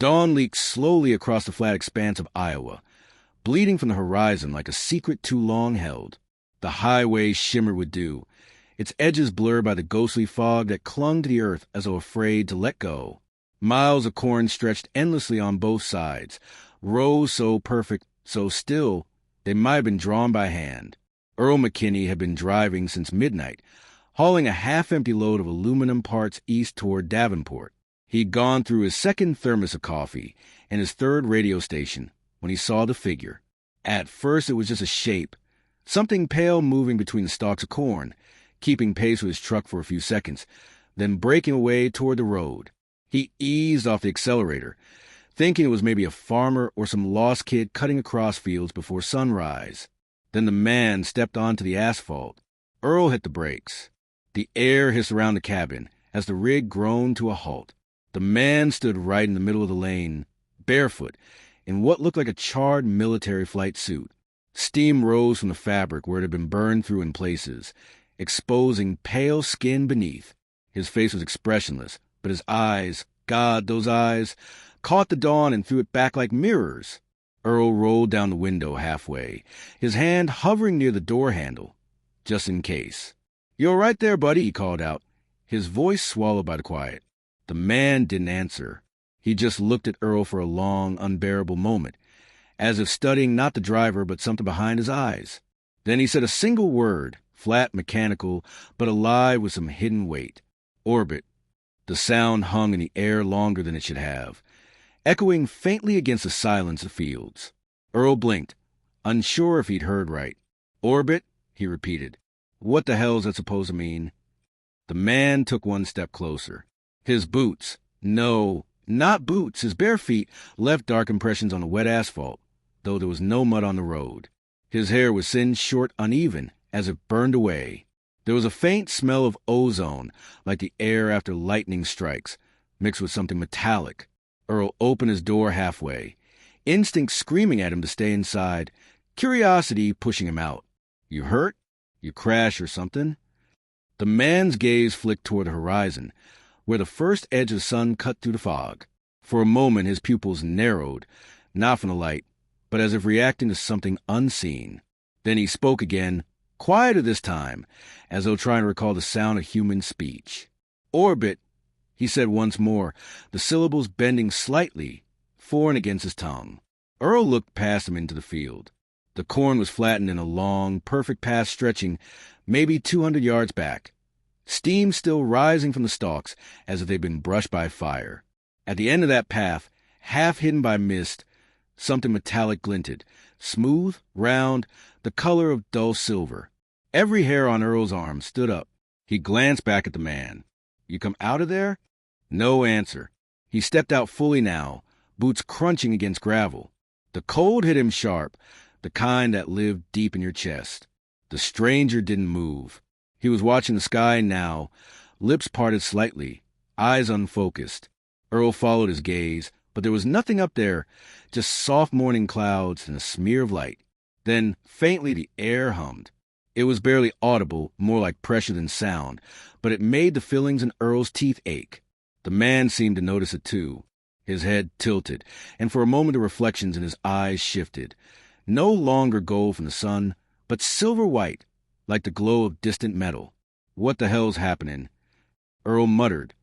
Dawn leaked slowly across the flat expanse of Iowa, bleeding from the horizon like a secret too long held. The highway shimmered with dew, its edges blurred by the ghostly fog that clung to the earth as though afraid to let go. Miles of corn stretched endlessly on both sides, rows so perfect, so still, they might have been drawn by hand. Earl McKinney had been driving since midnight, hauling a half-empty load of aluminum parts east toward Davenport. He'd gone through his second thermos of coffee and his third radio station when he saw the figure. At first it was just a shape, something pale moving between the stalks of corn, keeping pace with his truck for a few seconds, then breaking away toward the road. He eased off the accelerator, thinking it was maybe a farmer or some lost kid cutting across fields before sunrise. Then the man stepped onto the asphalt. Earl hit the brakes. The air hissed around the cabin as the rig groaned to a halt. The man stood right in the middle of the lane, barefoot, in what looked like a charred military flight suit. Steam rose from the fabric where it had been burned through in places, exposing pale skin beneath. His face was expressionless, but his eyes, God, those eyes, caught the dawn and threw it back like mirrors. Earl rolled down the window halfway, his hand hovering near the door handle, just in case. "You all right there, buddy?" he called out, his voice swallowed by the quiet. The man didn't answer. He just looked at Earl for a long, unbearable moment, as if studying not the driver but something behind his eyes. Then he said a single word, flat, mechanical, but alive with some hidden weight. "Orbit." The sound hung in the air longer than it should have, echoing faintly against the silence of fields. Earl blinked, unsure if he'd heard right. "Orbit?" he repeated. "What the hell's that supposed to mean?" The man took one step closer. His boots, no, not boots, his bare feet left dark impressions on the wet asphalt, though there was no mud on the road. His hair was thin, short, uneven, as if burned away. There was a faint smell of ozone, like the air after lightning strikes, mixed with something metallic. Earl opened his door halfway, instinct screaming at him to stay inside, curiosity pushing him out. "You hurt? You crash or something?" The man's gaze flicked toward the horizon, where the first edge of the sun cut through the fog. For a moment his pupils narrowed, not from the light, but as if reacting to something unseen. Then he spoke again, quieter this time, as though trying to recall the sound of human speech. "Orbit," he said once more, the syllables bending slightly, foreign against his tongue. Earl looked past him into the field. The corn was flattened in a long, perfect path stretching maybe 200 yards back, steam still rising from the stalks as if they'd been brushed by fire. At the end of that path, half hidden by mist, something metallic glinted, smooth, round, the color of dull silver. Every hair on Earl's arm stood up. He glanced back at the man. "You come out of there?" No answer. He stepped out fully now, boots crunching against gravel. The cold hit him sharp, the kind that lived deep in your chest. The stranger didn't move. He was watching the sky now, lips parted slightly, eyes unfocused. Earl followed his gaze, but there was nothing up there, just soft morning clouds and a smear of light. Then, faintly, the air hummed. It was barely audible, more like pressure than sound, but it made the fillings in Earl's teeth ache. The man seemed to notice it too. His head tilted, and for a moment the reflections in his eyes shifted. No longer gold from the sun, but silver-white, like the glow of distant metal. "What the hell's happening?" Earl muttered,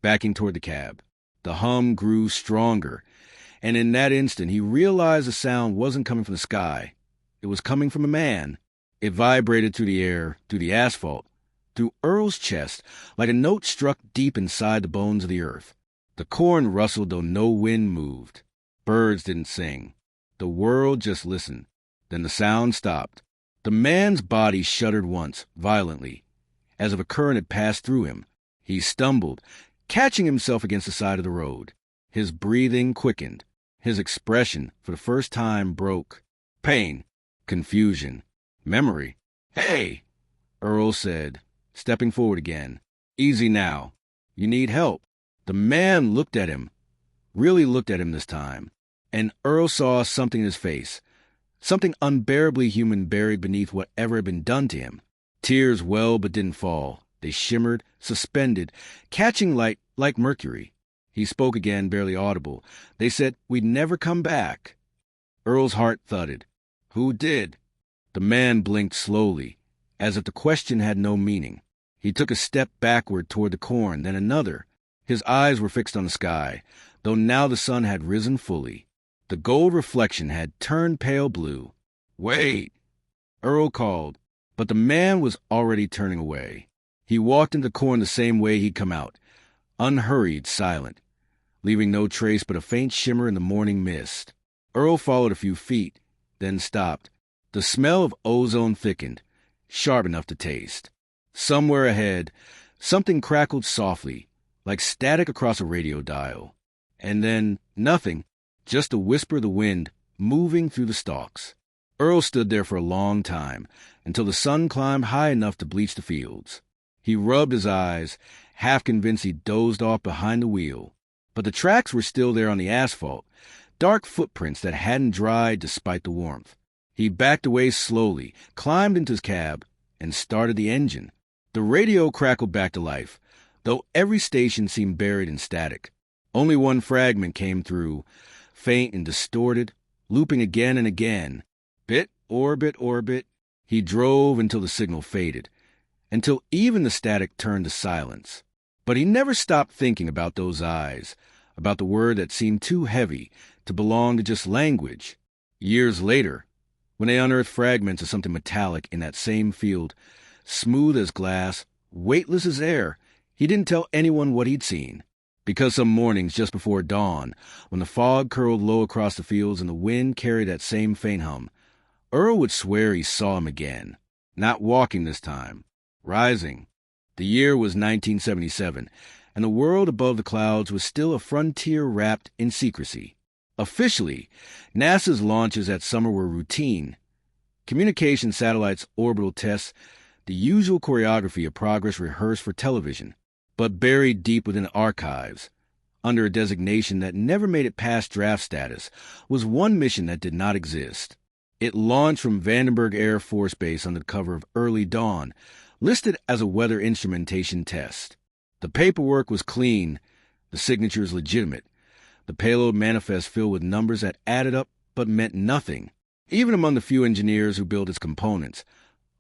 backing toward the cab. The hum grew stronger, and in that instant he realized the sound wasn't coming from the sky. It was coming from a man. It vibrated through the air, through the asphalt, through Earl's chest, like a note struck deep inside the bones of the earth. The corn rustled though no wind moved. Birds didn't sing. The world just listened. Then the sound stopped. The man's body shuddered once, violently, as if a current had passed through him. He stumbled, catching himself against the side of the road. His breathing quickened. His expression, for the first time, broke. Pain, confusion, memory. "Hey," Earl said, stepping forward again. "Easy now. You need help." The man looked at him, really looked at him this time, and Earl saw something in his face, something unbearably human buried beneath whatever had been done to him. Tears welled but didn't fall. They shimmered, suspended, catching light like mercury. He spoke again, barely audible. They said we'd never come back. Earl's heart thudded. Who did? The man blinked slowly, as if the question had no meaning. He took a step backward toward the corn, then another. His eyes were fixed on the sky, though now the sun had risen fully. The gold reflection had turned pale blue. Wait! Earl called, but the man was already turning away. He walked into the corn the same way he'd come out, unhurried, silent, leaving no trace but a faint shimmer in the morning mist. Earl followed a few feet, then stopped. The smell of ozone thickened, sharp enough to taste. Somewhere ahead, something crackled softly, like static across a radio dial. And then nothing, just a whisper of the wind moving through the stalks. Earl stood there for a long time, until the sun climbed high enough to bleach the fields. He rubbed his eyes, half convinced he'd dozed off behind the wheel. But the tracks were still there on the asphalt, dark footprints that hadn't dried despite the warmth. He backed away slowly, climbed into his cab, and started the engine. The radio crackled back to life, though every station seemed buried in static. Only one fragment came through, faint and distorted, looping again and again. Bit, orbit, orbit. He drove until the signal faded, until even the static turned to silence. But he never stopped thinking about those eyes, about the word that seemed too heavy to belong to just language. Years later, when they unearthed fragments of something metallic in that same field, smooth as glass, weightless as air, he didn't tell anyone what he'd seen. Because some mornings just before dawn, when the fog curled low across the fields and the wind carried that same faint hum, Earl would swear he saw him again, not walking this time, rising. The year was 1977, and the world above the clouds was still a frontier wrapped in secrecy. Officially, NASA's launches that summer were routine. Communication satellites' orbital tests, the usual choreography of progress rehearsed for television. But buried deep within the archives, under a designation that never made it past draft status, was one mission that did not exist. It launched from Vandenberg Air Force Base under the cover of early dawn, listed as a weather instrumentation test. The paperwork was clean, the signatures legitimate, the payload manifest filled with numbers that added up but meant nothing. Even among the few engineers who built its components,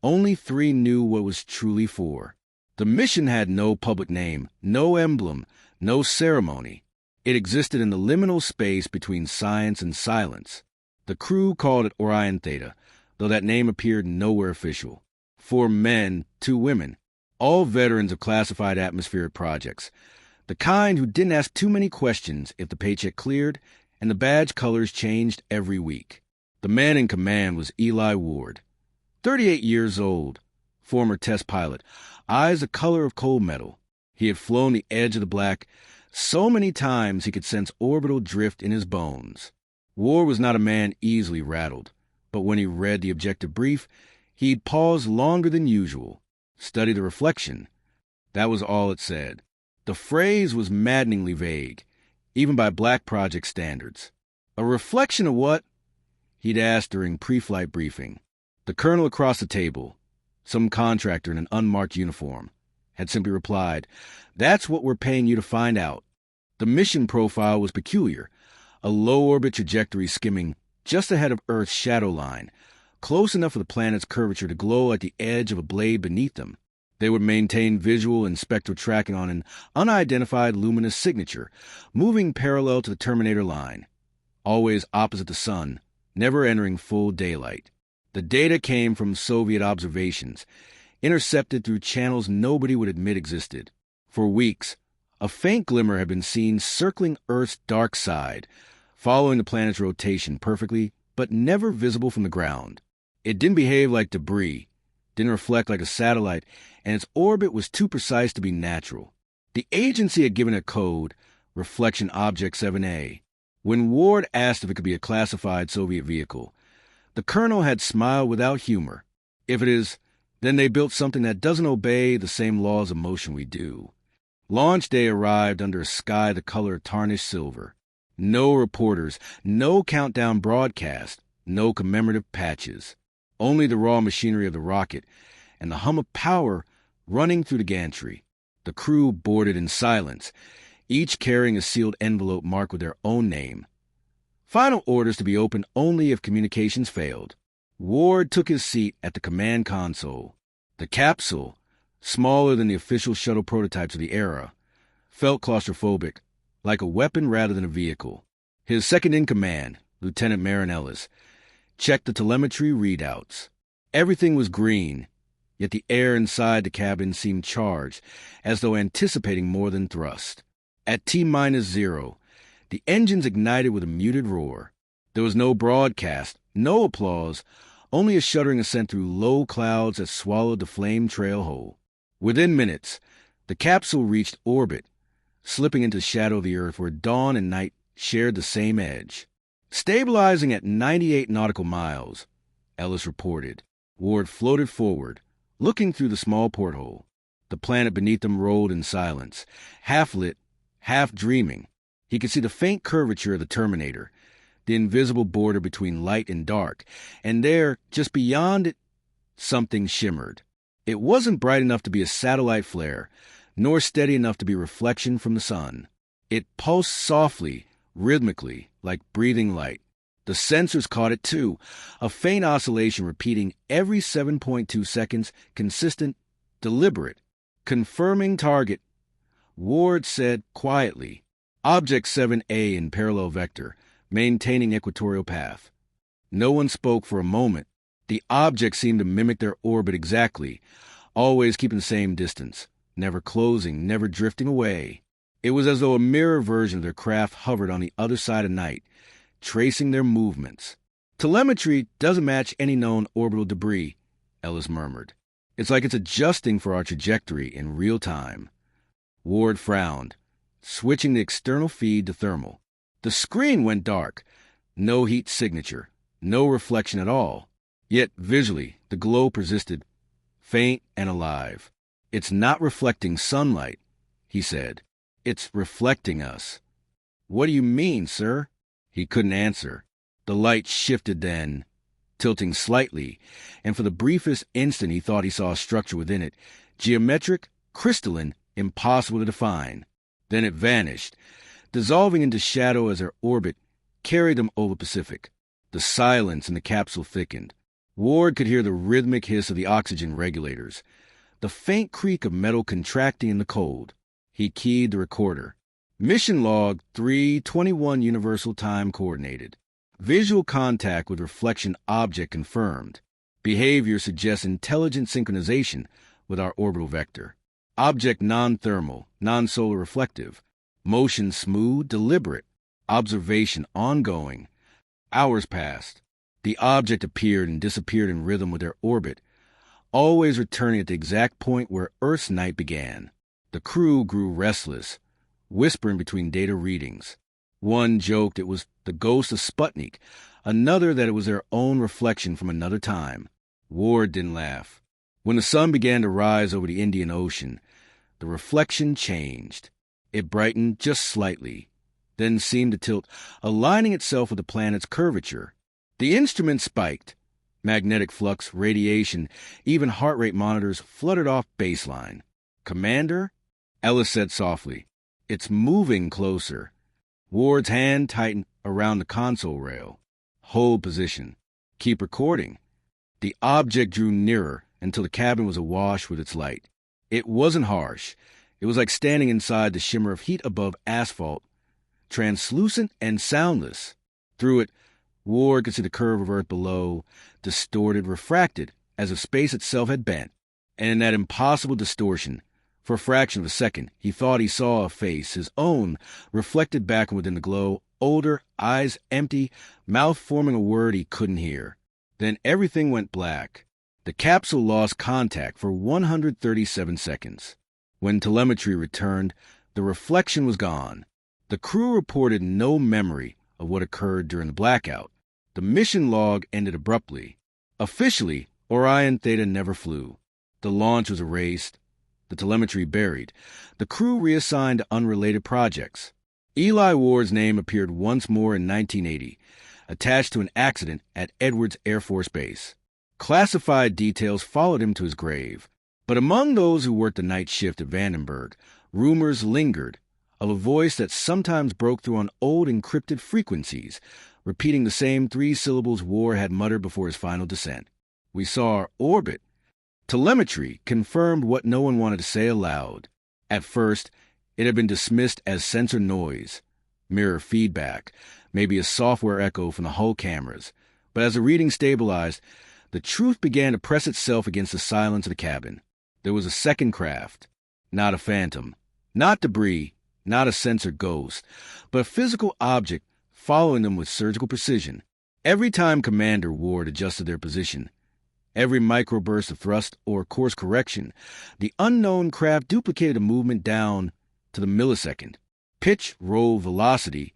only 3 knew what it was truly for. The mission had no public name, no emblem, no ceremony. It existed in the liminal space between science and silence. The crew called it Orion Theta, though that name appeared nowhere official. 4 men, 2 women, all veterans of classified atmospheric projects, the kind who didn't ask too many questions if the paycheck cleared and the badge colors changed every week. The man in command was Eli Ward, 38 years old, former test pilot, eyes the color of cold metal. He had flown the edge of the black so many times he could sense orbital drift in his bones. Ward was not a man easily rattled, but when he read the objective brief, he'd pause longer than usual, study the reflection. That was all it said. The phrase was maddeningly vague, even by black project standards. A reflection of what? He'd asked during pre-flight briefing. The colonel across the table, some contractor in an unmarked uniform, had simply replied, "That's what we're paying you to find out." The mission profile was peculiar, a low-orbit trajectory skimming just ahead of Earth's shadow line, close enough for the planet's curvature to glow at the edge of a blade beneath them. They would maintain visual and spectral tracking on an unidentified luminous signature, moving parallel to the Terminator line, always opposite the sun, never entering full daylight. The data came from Soviet observations, intercepted through channels nobody would admit existed. For weeks, a faint glimmer had been seen circling Earth's dark side, following the planet's rotation perfectly, but never visible from the ground. It didn't behave like debris, didn't reflect like a satellite, and its orbit was too precise to be natural. The agency had given a code, Reflection Object 7A. When Ward asked if it could be a classified Soviet vehicle, the colonel had smiled without humor. If it is, then they built something that doesn't obey the same laws of motion we do. Launch day arrived under a sky the color of tarnished silver. No reporters, no countdown broadcast, no commemorative patches. Only the raw machinery of the rocket and the hum of power running through the gantry. The crew boarded in silence, each carrying a sealed envelope marked with their own name. Final orders to be opened only if communications failed. Ward took his seat at the command console. The capsule, smaller than the official shuttle prototypes of the era, felt claustrophobic, like a weapon rather than a vehicle. His second-in-command, Lieutenant Marin Ellis, checked the telemetry readouts. Everything was green, yet the air inside the cabin seemed charged, as though anticipating more than thrust. At T-0, the engines ignited with a muted roar. There was no broadcast, no applause, only a shuddering ascent through low clouds that swallowed the flame trail whole. Within minutes, the capsule reached orbit, slipping into the shadow of the Earth where dawn and night shared the same edge. Stabilizing at 98 nautical miles, Ellis reported. Ward floated forward, looking through the small porthole. The planet beneath them rolled in silence, half lit, half dreaming. He could see the faint curvature of the Terminator, the invisible border between light and dark, and there, just beyond it, something shimmered. It wasn't bright enough to be a satellite flare, nor steady enough to be reflection from the sun. It pulsed softly, rhythmically, like breathing light. The sensors caught it too, a faint oscillation repeating every 7.2 seconds, consistent, deliberate. Confirming target, Ward said quietly, Object 7A in parallel vector, maintaining equatorial path. No one spoke for a moment. The object seemed to mimic their orbit exactly, always keeping the same distance, never closing, never drifting away. It was as though a mirror version of their craft hovered on the other side of night, tracing their movements. Telemetry doesn't match any known orbital debris, Ellis murmured. It's like it's adjusting for our trajectory in real time. Ward frowned, switching the external feed to thermal. The screen went dark. No heat signature, no reflection at all. Yet visually, the glow persisted, faint and alive. It's not reflecting sunlight, he said. It's reflecting us. What do you mean, sir? He couldn't answer. The light shifted then, tilting slightly, and for the briefest instant he thought he saw a structure within it, geometric, crystalline, impossible to define. Then it vanished, dissolving into shadow as their orbit carried them over the Pacific. The silence in the capsule thickened. Ward could hear the rhythmic hiss of the oxygen regulators, the faint creak of metal contracting in the cold. He keyed the recorder. Mission log 321 Universal Time Coordinated. Visual contact with reflection object confirmed. Behavior suggests intelligent synchronization with our orbital vector. Object non-thermal, non-solar reflective. Motion smooth, deliberate. Observation ongoing. Hours passed. The object appeared and disappeared in rhythm with their orbit, always returning at the exact point where Earth's night began. The crew grew restless, whispering between data readings. One joked it was the ghost of Sputnik, another that it was their own reflection from another time. Ward didn't laugh. When the sun began to rise over the Indian Ocean, the reflection changed. It brightened just slightly, then seemed to tilt, aligning itself with the planet's curvature. The instrument spiked. Magnetic flux, radiation, even heart rate monitors fluttered off baseline. Commander? Ellis said softly. It's moving closer. Ward's hand tightened around the console rail. Hold position. Keep recording. The object drew nearer until the cabin was awash with its light. It wasn't harsh. It was like standing inside the shimmer of heat above asphalt, translucent and soundless. Through it, Ward could see the curve of Earth below, distorted, refracted, as if space itself had bent. And in that impossible distortion, for a fraction of a second, he thought he saw a face, his own, reflected back within the glow, older, eyes empty, mouth forming a word he couldn't hear. Then everything went black. The capsule lost contact for 137 seconds. When telemetry returned, the reflection was gone. The crew reported no memory of what occurred during the blackout. The mission log ended abruptly. Officially, Orion Theta never flew. The launch was erased, the telemetry buried, the crew reassigned to unrelated projects. Eli Ward's name appeared once more in 1980, attached to an accident at Edwards Air Force Base. Classified details followed him to his grave. But among those who worked the night shift at Vandenberg, rumors lingered. of a voice that sometimes broke through on old encrypted frequencies, repeating the same 3 syllables Ward had muttered before his final descent. "We saw our orbit." Telemetry confirmed what no one wanted to say aloud. At first, it had been dismissed as sensor noise, mirror feedback, maybe a software echo from the hull cameras. But as the reading stabilized, the truth began to press itself against the silence of the cabin. There was a second craft, not a phantom, not debris, not a sensor ghost, but a physical object following them with surgical precision. Every time Commander Ward adjusted their position, every microburst of thrust or course correction, the unknown craft duplicated a movement down to the millisecond. Pitch, roll, velocity,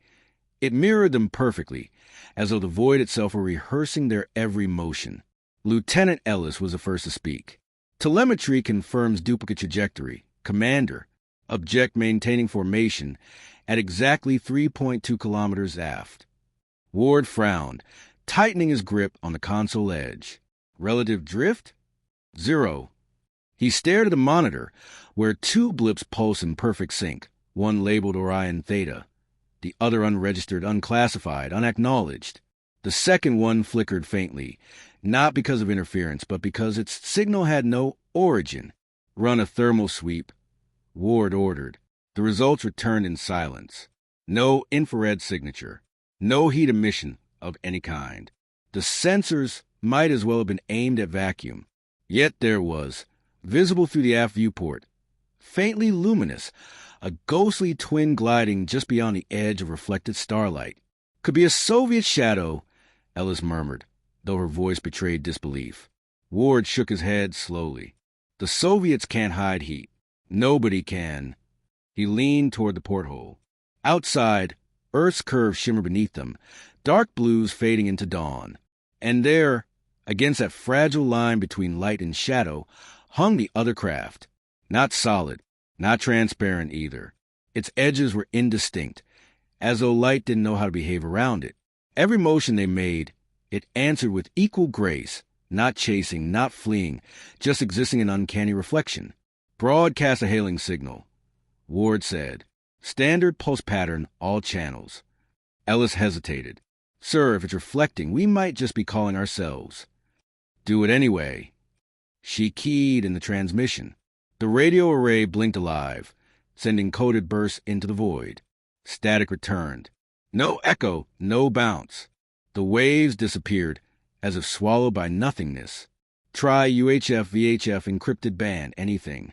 it mirrored them perfectly, as though the void itself were rehearsing their every motion. Lieutenant Ellis was the first to speak. "Telemetry confirms duplicate trajectory. Commander, object maintaining formation at exactly 3.2 kilometers aft." Ward frowned, tightening his grip on the console edge. "Relative drift? 0. He stared at the monitor, where 2 blips pulsed in perfect sync, one labeled Orion Theta, the other unregistered, unclassified, unacknowledged. The second one flickered faintly, not because of interference, but because its signal had no origin. "Run a thermal sweep," Ward ordered. The results returned in silence. No infrared signature. No heat emission of any kind. The sensors might as well have been aimed at vacuum. Yet there was, visible through the aft viewport, faintly luminous, a ghostly twin gliding just beyond the edge of reflected starlight. "Could be a Soviet shadow," Ellis murmured, though her voice betrayed disbelief. Ward shook his head slowly. "The Soviets can't hide heat. Nobody can." He leaned toward the porthole. Outside, Earth's curve shimmered beneath them, dark blues fading into dawn. And there, against that fragile line between light and shadow, hung the other craft. Not solid, not transparent either. Its edges were indistinct, as though light didn't know how to behave around it. Every motion they made, it answered with equal grace, not chasing, not fleeing, just existing in uncanny reflection. "Broadcast a hailing signal," Ward said. "Standard pulse pattern, all channels." Ellis hesitated. "Sir, if it's reflecting, we might just be calling ourselves." "Do it anyway." She keyed in the transmission. The radio array blinked alive, sending coded bursts into the void. Static returned. No echo, no bounce. The waves disappeared, as if swallowed by nothingness. Try UHF, VHF, encrypted band, anything.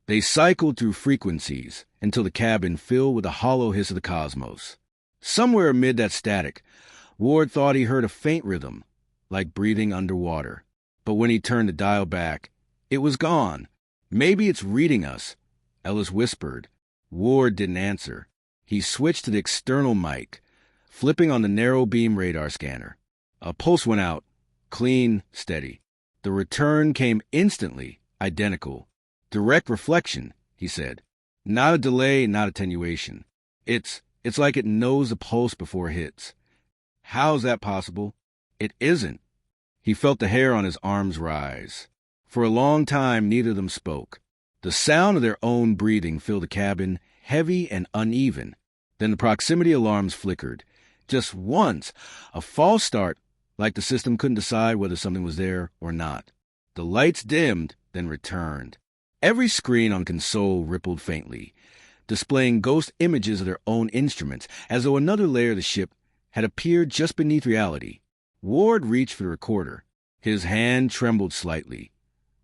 They cycled through frequencies until the cabin filled with the hollow hiss of the cosmos. Somewhere amid that static, Ward thought he heard a faint rhythm, like breathing underwater. But when he turned the dial back, it was gone. "Maybe it's reading us," Ellis whispered. Ward didn't answer. He switched to the external mic, flipping on the narrow beam radar scanner. A pulse went out, clean, steady. The return came instantly, identical. "Direct reflection," he said. "Not a delay, not attenuation. It's like it knows the pulse before it hits." "How's that possible?" "It isn't." He felt the hair on his arms rise. For a long time, neither of them spoke. The sound of their own breathing filled the cabin, heavy and uneven. Then the proximity alarms flickered. Just once, a false start, like the system couldn't decide whether something was there or not. The lights dimmed, then returned. Every screen on console rippled faintly, displaying ghost images of their own instruments, as though another layer of the ship had appeared just beneath reality. Ward reached for the recorder. His hand trembled slightly,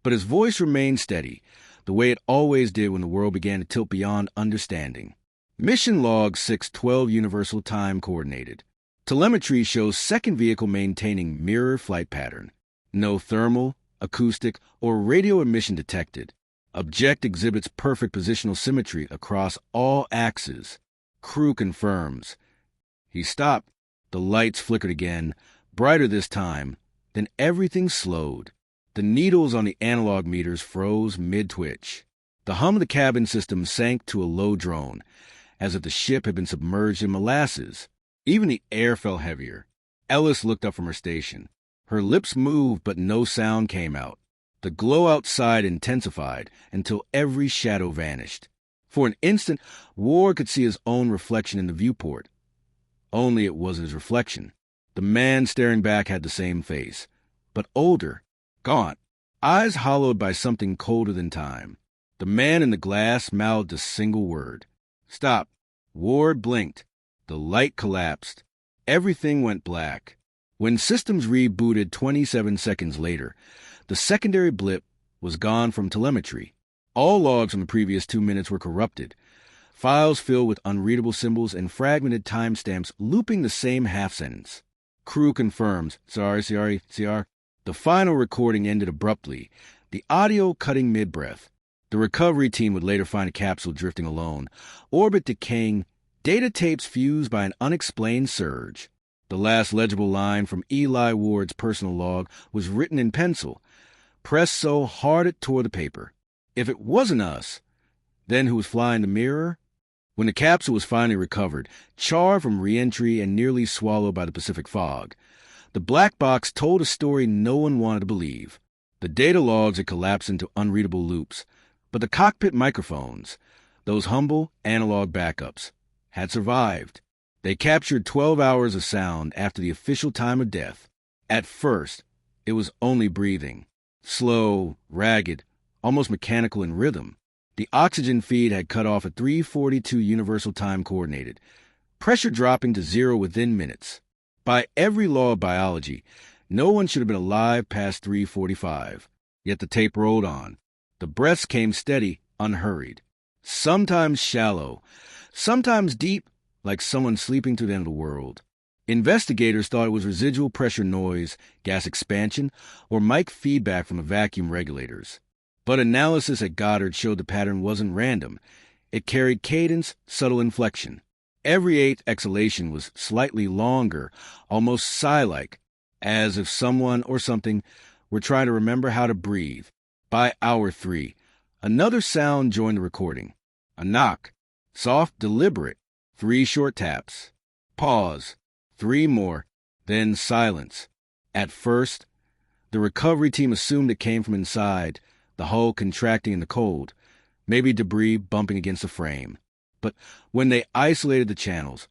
but his voice remained steady, the way it always did when the world began to tilt beyond understanding. "Mission log 612 Universal Time Coordinated. Telemetry shows second vehicle maintaining mirror flight pattern. No thermal, acoustic, or radio emission detected. Object exhibits perfect positional symmetry across all axes. Crew confirms." He stopped. The lights flickered again, brighter this time. Then everything slowed. The needles on the analog meters froze mid-twitch. The hum of the cabin system sank to a low drone, as if the ship had been submerged in molasses. Even the air felt heavier. Ellis looked up from her station. Her lips moved, but no sound came out. The glow outside intensified until every shadow vanished. For an instant, Ward could see his own reflection in the viewport. Only it wasn't his reflection. The man staring back had the same face, but older, gaunt, eyes hollowed by something colder than time. The man in the glass mouthed a single word. Stop. Ward blinked. The light collapsed. Everything went black. When systems rebooted 27 seconds later, the secondary blip was gone from telemetry. All logs from the previous 2 minutes were corrupted. Files filled with unreadable symbols and fragmented timestamps looping the same half-sentence. Crew confirms. Sorry. The final recording ended abruptly, the audio cutting mid-breath. The recovery team would later find a capsule drifting alone, orbit decaying, data tapes fused by an unexplained surge. The last legible line from Eli Ward's personal log was written in pencil, pressed so hard it tore the paper. If it wasn't us, then who was flying the mirror? When the capsule was finally recovered, charred from re-entry and nearly swallowed by the Pacific fog, the black box told a story no one wanted to believe. The data logs had collapsed into unreadable loops, but the cockpit microphones, those humble analog backups, had survived. They captured 12 hours of sound after the official time of death. At first, it was only breathing, slow, ragged, almost mechanical in rhythm. The oxygen feed had cut off at 3:42 Universal Time Coordinated, pressure dropping to zero within minutes. By every law of biology, no one should have been alive past 3:45. Yet the tape rolled on. The breaths came steady, unhurried. Sometimes shallow, sometimes deep, like someone sleeping through the end of the world. Investigators thought it was residual pressure noise, gas expansion, or mic feedback from the vacuum regulators. But analysis at Goddard showed the pattern wasn't random. It carried cadence, subtle inflection. Every eighth exhalation was slightly longer, almost sigh-like, as if someone or something were trying to remember how to breathe. By hour 3, another sound joined the recording. A knock. Soft, deliberate. 3 short taps. Pause. 3 more. Then silence. At first, the recovery team assumed it came from inside, the hull contracting in the cold, maybe debris bumping against the frame. But when they isolated the channels,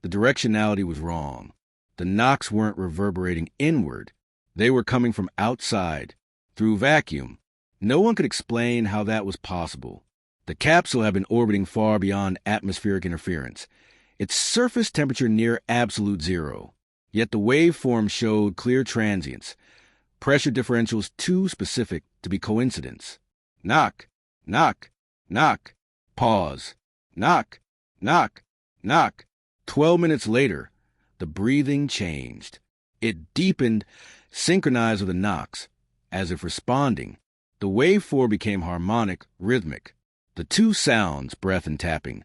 the directionality was wrong. The knocks weren't reverberating inward. They were coming from outside, through vacuum. No one could explain how that was possible. The capsule had been orbiting far beyond atmospheric interference, its surface temperature near absolute zero. Yet the waveform showed clear transients, pressure differentials too specific to be coincidence. Knock, knock, knock, pause. Knock, knock, knock. 12 minutes later, the breathing changed. It deepened, synchronized with the knocks, as if responding. The waveform became harmonic, rhythmic. The two sounds, breath and tapping,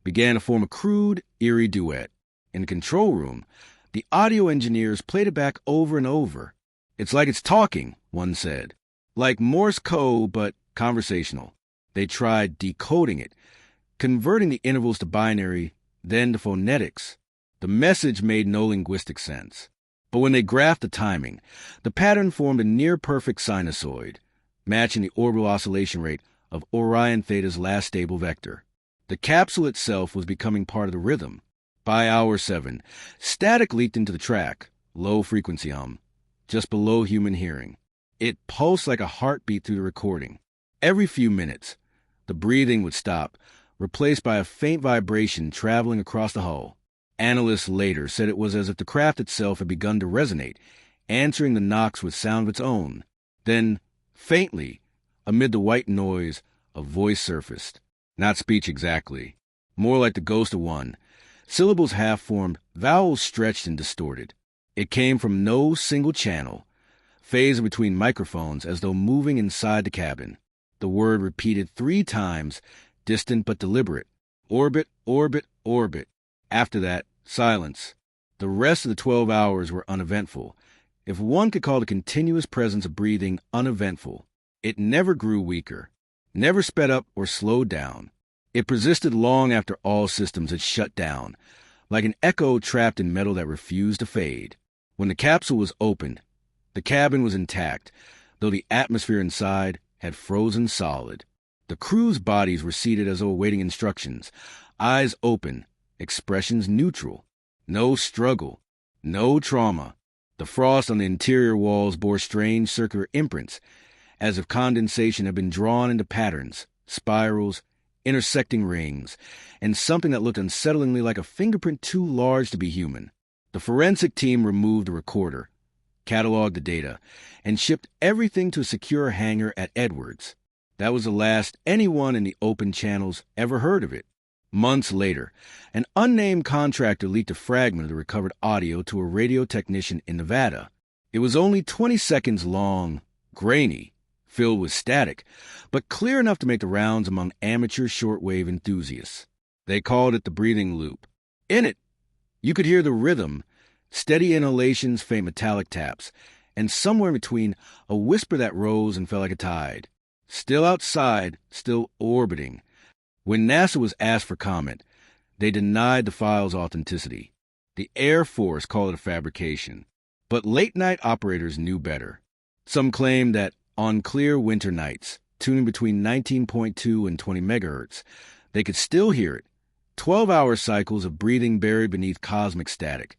began to form a crude, eerie duet. In the control room, the audio engineers played it back over and over. It's like it's talking, one said. Like Morse code, but conversational. They tried decoding it, converting the intervals to binary, then to phonetics. The message made no linguistic sense. But when they graphed the timing, the pattern formed a near-perfect sinusoid, matching the orbital oscillation rate of Orion Theta's last stable vector. The capsule itself was becoming part of the rhythm. By hour 7, static leaked into the track, low-frequency hum, just below human hearing. It pulsed like a heartbeat through the recording. Every few minutes, the breathing would stop, replaced by a faint vibration traveling across the hull. Analysts later said it was as if the craft itself had begun to resonate, answering the knocks with sound of its own. Then, faintly, amid the white noise, a voice surfaced. Not speech exactly. More like the ghost of one. Syllables half-formed, vowels stretched and distorted. It came from no single channel, phasing between microphones as though moving inside the cabin. The word repeated 3 times, distant but deliberate. Orbit, orbit, orbit. After that, silence. The rest of the 12 hours were uneventful. If one could call the continuous presence of breathing uneventful, it never grew weaker, never sped up or slowed down. It persisted long after all systems had shut down, like an echo trapped in metal that refused to fade. When the capsule was opened, the cabin was intact, though the atmosphere inside had frozen solid. The crew's bodies were seated as though awaiting instructions, eyes open, expressions neutral. No struggle, no trauma. The frost on the interior walls bore strange circular imprints, as if condensation had been drawn into patterns, spirals, intersecting rings, and something that looked unsettlingly like a fingerprint too large to be human. The forensic team removed the recorder, cataloged the data, and shipped everything to a secure hangar at Edwards. That was the last anyone in the open channels ever heard of it. Months later, an unnamed contractor leaked a fragment of the recovered audio to a radio technician in Nevada. It was only 20 seconds long, grainy, filled with static, but clear enough to make the rounds among amateur shortwave enthusiasts. They called it the breathing loop. In it, you could hear the rhythm, steady inhalations, faint metallic taps, and somewhere in between, a whisper that rose and fell like a tide. Still outside, still orbiting. When NASA was asked for comment, they denied the file's authenticity. The Air Force called it a fabrication. But late-night operators knew better. Some claimed that on clear winter nights, tuning between 19.2 and 20 megahertz, they could still hear it. 12-hour cycles of breathing buried beneath cosmic static.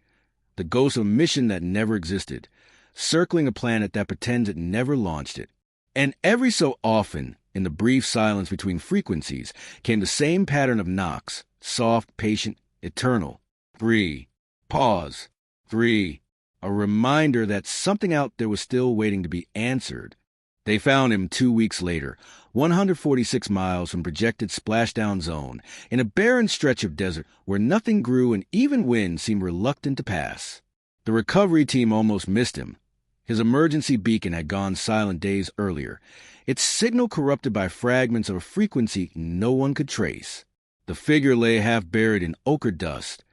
The ghost of a mission that never existed, circling a planet that pretends it never launched it. And every so often, in the brief silence between frequencies, came the same pattern of knocks, soft, patient, eternal. 3. Pause. 3. A reminder that something out there was still waiting to be answered. They found him 2 weeks later, 146 miles from projected splashdown zone, in a barren stretch of desert where nothing grew and even wind seemed reluctant to pass. The recovery team almost missed him. His emergency beacon had gone silent days earlier, its signal corrupted by fragments of a frequency no one could trace. The figure lay half buried in ochre dust,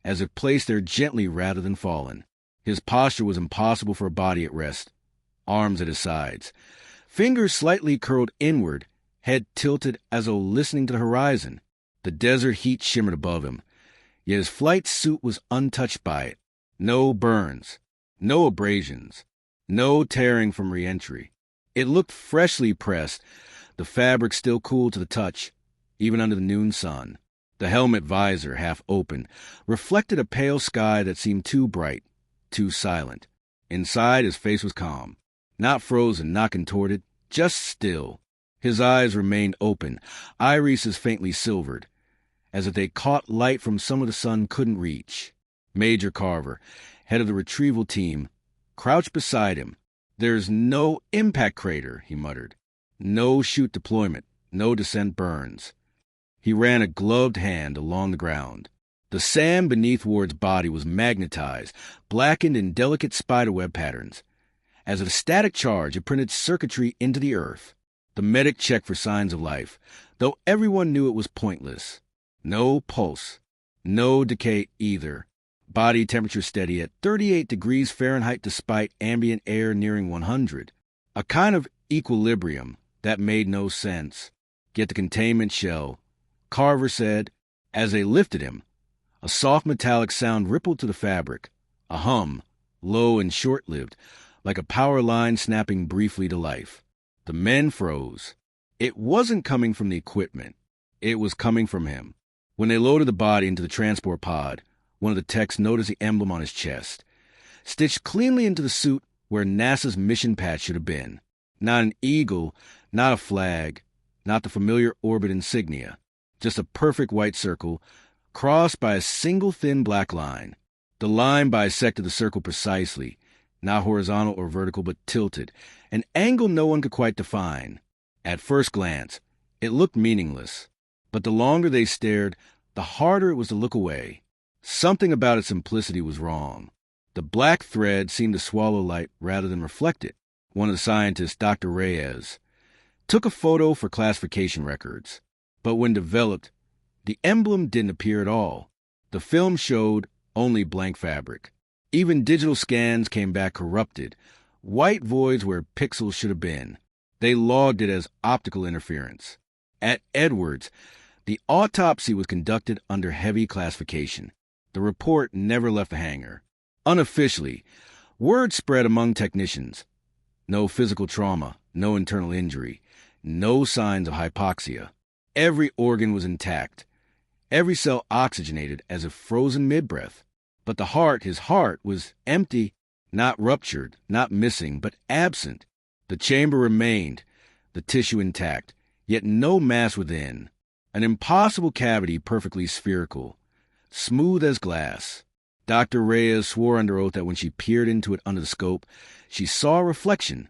as if placed there gently rather than fallen. His posture was impossible for a body at rest, arms at his sides, fingers slightly curled inward, head tilted as though listening to the horizon. The desert heat shimmered above him, yet his flight suit was untouched by it. No burns, no abrasions, no tearing from re-entry. It looked freshly pressed, the fabric still cool to the touch, even under the noon sun. The helmet visor, half open, reflected a pale sky that seemed too bright, too silent. Inside, his face was calm. Not frozen, not contorted, just still. His eyes remained open, irises faintly silvered, as if they caught light from somewhere the sun couldn't reach. Major Carver, head of the retrieval team, crouched beside him. "There's no impact crater," he muttered. "No chute deployment, no descent burns." He ran a gloved hand along the ground. The sand beneath Ward's body was magnetized, blackened in delicate spiderweb patterns. As if a static charge had printed circuitry into the earth. The medic checked for signs of life, though everyone knew it was pointless. No pulse, no decay either. Body temperature steady at 38 degrees Fahrenheit despite ambient air nearing 100. A kind of equilibrium that made no sense. Get the containment shell, Carver said. As they lifted him, a soft metallic sound rippled through the fabric. A hum, low and short-lived, like a power line snapping briefly to life. The men froze. It wasn't coming from the equipment. It was coming from him. When they loaded the body into the transport pod, one of the techs noticed the emblem on his chest, stitched cleanly into the suit where NASA's mission patch should have been. Not an eagle, not a flag, not the familiar orbit insignia. Just a perfect white circle, crossed by a single thin black line. The line bisected the circle precisely, not horizontal or vertical, but tilted, an angle no one could quite define. At first glance, it looked meaningless, but the longer they stared, the harder it was to look away. Something about its simplicity was wrong. The black thread seemed to swallow light rather than reflect it. One of the scientists, Dr. Reyes, took a photo for classification records, but when developed, the emblem didn't appear at all. The film showed only blank fabric. Even digital scans came back corrupted, white voids where pixels should have been. They logged it as optical interference. At Edwards, the autopsy was conducted under heavy classification. The report never left the hangar. Unofficially, word spread among technicians. No physical trauma, no internal injury, No signs of hypoxia. Every organ was intact. Every cell oxygenated as if frozen mid-breath. But the heart, his heart, was empty, not ruptured, not missing, but absent. The chamber remained, the tissue intact, yet no mass within. An impossible cavity perfectly spherical, smooth as glass. Dr. Reyes swore under oath that when she peered into it under the scope, she saw a reflection,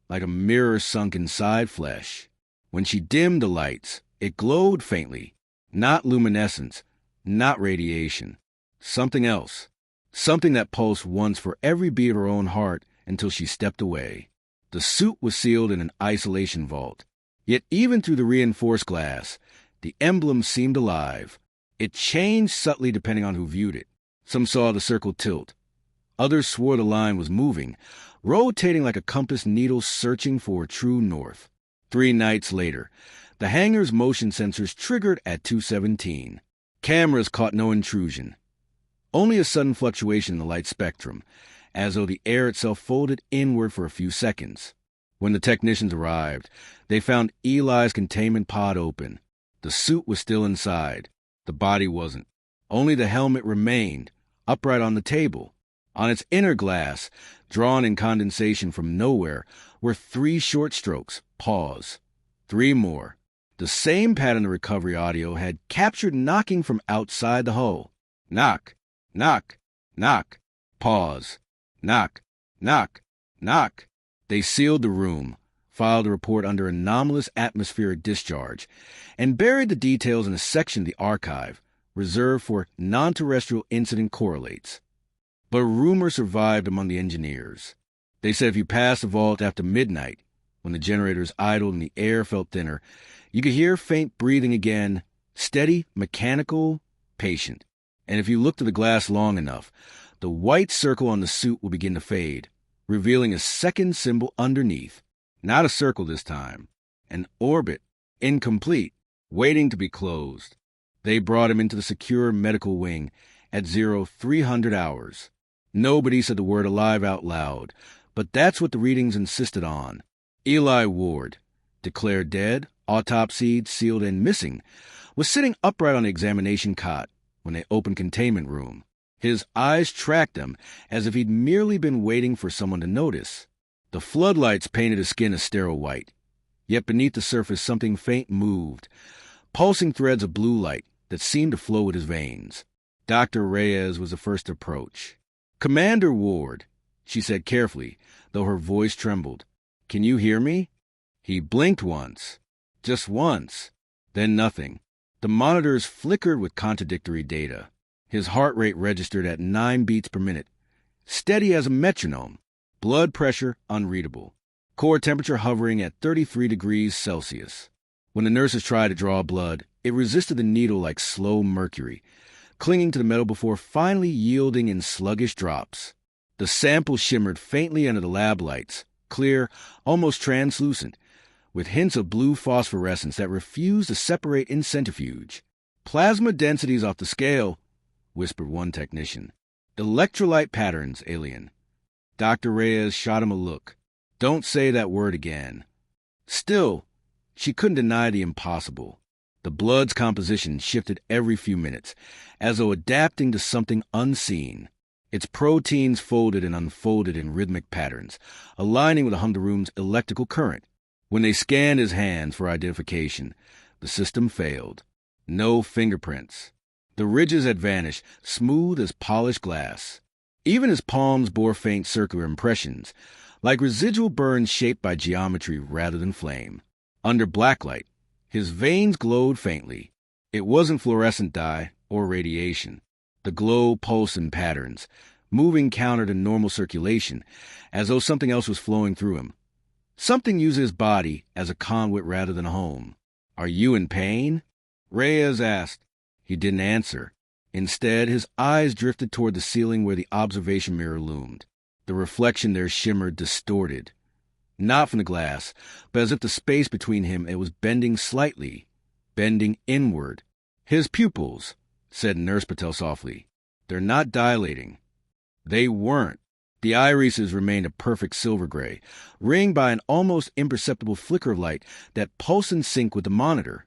like a mirror sunk inside flesh. When she dimmed the lights, it glowed faintly, not luminescence, not radiation. Something else, something that pulsed once for every beat of her own heart until she stepped away. The suit was sealed in an isolation vault. Yet even through the reinforced glass, the emblem seemed alive. It changed subtly depending on who viewed it. Some saw the circle tilt. Others swore the line was moving, rotating like a compass needle searching for true north. 3 nights later, the hangar's motion sensors triggered at 2:17. Cameras caught no intrusion. Only a sudden fluctuation in the light spectrum, as though the air itself folded inward for a few seconds. When the technicians arrived, they found Eli's containment pod open. The suit was still inside. The body wasn't. Only the helmet remained, upright on the table. On its inner glass, drawn in condensation from nowhere, were 3 short strokes. Pause. 3 more. The same pattern the recovery audio had captured knocking from outside the hull. Knock, knock, knock. Pause. Knock, knock, knock. They sealed the room, filed a report under anomalous atmospheric discharge, and buried the details in a section of the archive reserved for non-terrestrial incident correlates. But rumor survived among the engineers. They said if you passed the vault after midnight, when the generators idled and the air felt thinner, you could hear faint breathing again, steady, mechanical, patient. And if you looked at the glass long enough, the white circle on the suit would begin to fade, revealing a second symbol underneath. Not a circle this time. An orbit, incomplete, waiting to be closed. They brought him into the secure medical wing at 0300 hours. Nobody said the word alive out loud, but that's what the readings insisted on. Eli Ward, declared dead, autopsied, sealed, and missing, was sitting upright on the examination cot when they opened containment room. His eyes tracked them as if he'd merely been waiting for someone to notice. The floodlights painted his skin a sterile white, yet beneath the surface something faint moved, pulsing threads of blue light that seemed to flow with his veins. Dr. Reyes was the first to approach. "Commander Ward," she said carefully, though her voice trembled. "Can you hear me?" He blinked once. Just once. Then nothing. The monitors flickered with contradictory data. His heart rate registered at 9 beats per minute, steady as a metronome. Blood pressure unreadable. Core temperature hovering at 33 degrees Celsius. When the nurses tried to draw blood, it resisted the needle like slow mercury, clinging to the metal before finally yielding in sluggish drops. The sample shimmered faintly under the lab lights, clear, almost translucent, with hints of blue phosphorescence that refused to separate in centrifuge. "Plasma densities off the scale," whispered one technician. "Electrolyte patterns, alien." Dr. Reyes shot him a look. "Don't say that word again." Still, she couldn't deny the impossible. The blood's composition shifted every few minutes, as though adapting to something unseen. Its proteins folded and unfolded in rhythmic patterns, aligning with the hum of the room's electrical current. When they scanned his hands for identification, the system failed. No fingerprints. The ridges had vanished, smooth as polished glass. Even his palms bore faint circular impressions, like residual burns shaped by geometry rather than flame. Under blacklight, his veins glowed faintly. It wasn't fluorescent dye or radiation. The glow pulsed in patterns, moving counter to normal circulation, as though something else was flowing through him. Something used his body as a conduit rather than a home. "Are you in pain?" Reyes asked. He didn't answer. Instead, his eyes drifted toward the ceiling where the observation mirror loomed. The reflection there shimmered distorted. Not from the glass, but as if the space between him it was bending slightly, bending inward. "His pupils," said Nurse Patel softly. "They're not dilating." They weren't. The irises remained a perfect silver gray, ringed by an almost imperceptible flicker of light that pulsed in sync with the monitor,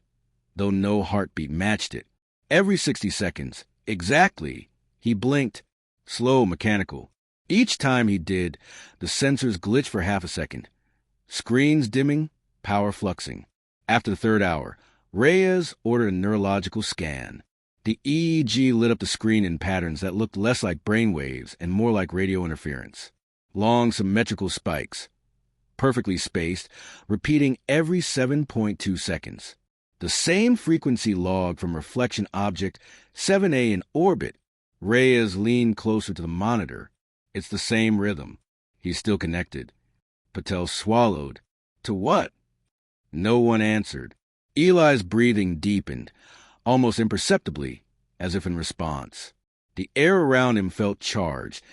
though no heartbeat matched it. Every 60 seconds, exactly, he blinked, slow, mechanical. Each time he did, the sensors glitched for half a second. Screens dimming, power fluxing. After the third hour, Reyes ordered a neurological scan. The EEG lit up the screen in patterns that looked less like brain waves and more like radio interference. Long symmetrical spikes, perfectly spaced, repeating every 7.2 seconds. The same frequency log from reflection object 7A in orbit. Reyes leaned closer to the monitor. It's the same rhythm. He's still connected. Patel swallowed. To what? No one answered. Eli's breathing deepened, almost imperceptibly, as if in response. The air around him felt charged.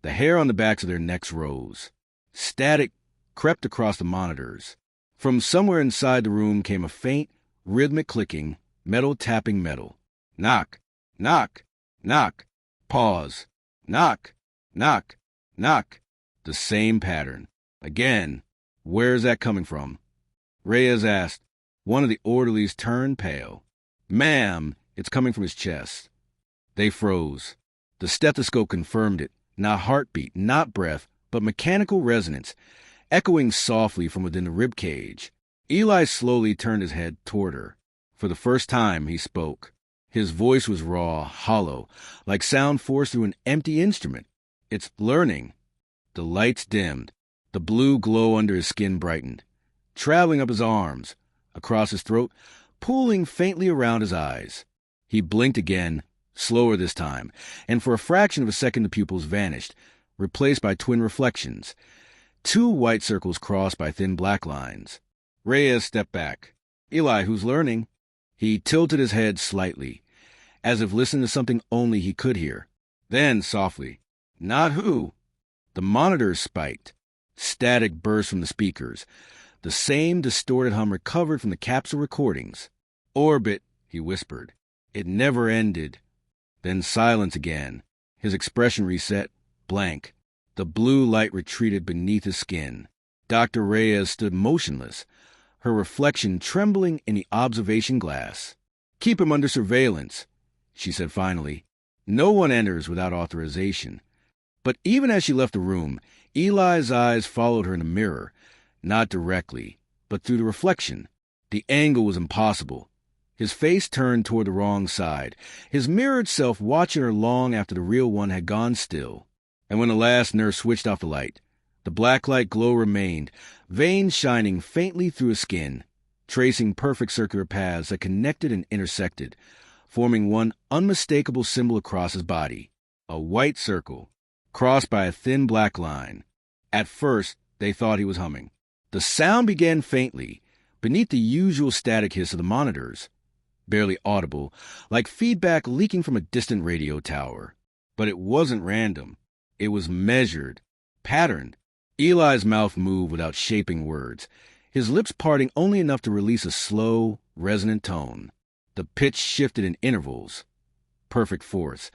The hair on the backs of their necks rose. Static crept across the monitors. From somewhere inside the room came a faint, rhythmic clicking, metal tapping metal. Knock, knock, knock. Pause. Knock, knock, knock. The same pattern. Again. Where's that coming from? Reyes asked. One of the orderlies turned pale. Ma'am, it's coming from his chest. They froze. The stethoscope confirmed it. Not heartbeat, not breath, but mechanical resonance, echoing softly from within the rib cage. Eli slowly turned his head toward her. For the first time, he spoke. His voice was raw, hollow, like sound forced through an empty instrument. It's learning. The lights dimmed. The blue glow under his skin brightened, traveling up his arms, across his throat, pooling faintly around his eyes. He blinked again, slower this time, and for a fraction of a second the pupils vanished, replaced by twin reflections. 2 white circles crossed by thin black lines. Reyes stepped back. Eli, who's learning? He tilted his head slightly, as if listening to something only he could hear. Then, softly, not who. The monitors spiked. Static burst from the speakers. The same distorted hum recovered from the capsule recordings. Orbit, he whispered. It never ended. Then silence again. His expression reset, blank. The blue light retreated beneath his skin. Dr. Reyes stood motionless, her reflection trembling in the observation glass. Keep him under surveillance, she said finally. No one enters without authorization. But even as she left the room, Eli's eyes followed her in the mirror, not directly, but through the reflection. The angle was impossible. His face turned toward the wrong side, his mirrored self watching her long after the real one had gone still. And when the last nurse switched off the light, the black-light glow remained, veins shining faintly through his skin, tracing perfect circular paths that connected and intersected, forming one unmistakable symbol across his body, a white circle, crossed by a thin black line. At first, they thought he was humming. The sound began faintly, beneath the usual static hiss of the monitors, barely audible, like feedback leaking from a distant radio tower. But it wasn't random. It was measured, patterned. Eli's mouth moved without shaping words, his lips parting only enough to release a slow, resonant tone. The pitch shifted in intervals, perfect fourths,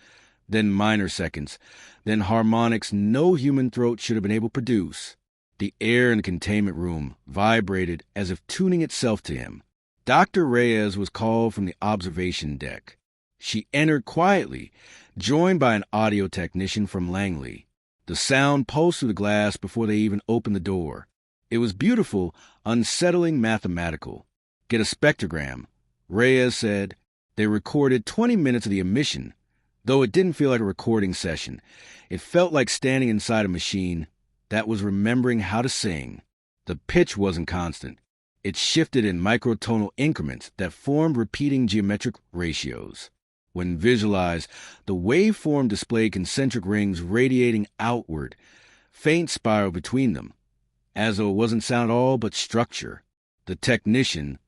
then minor seconds, then harmonics no human throat should have been able to produce. The air in the containment room vibrated as if tuning itself to him. Dr. Reyes was called from the observation deck. She entered quietly, joined by an audio technician from Langley. The sound pulsed through the glass before they even opened the door. It was beautiful, unsettling, mathematical. Get a spectrogram, Reyes said. They recorded 20 minutes of the emission. Though it didn't feel like a recording session, it felt like standing inside a machine that was remembering how to sing. The pitch wasn't constant. It shifted in microtonal increments that formed repeating geometric ratios. When visualized, the waveform displayed concentric rings radiating outward, faint spiral between them, as though it wasn't sound at all but structure. The technician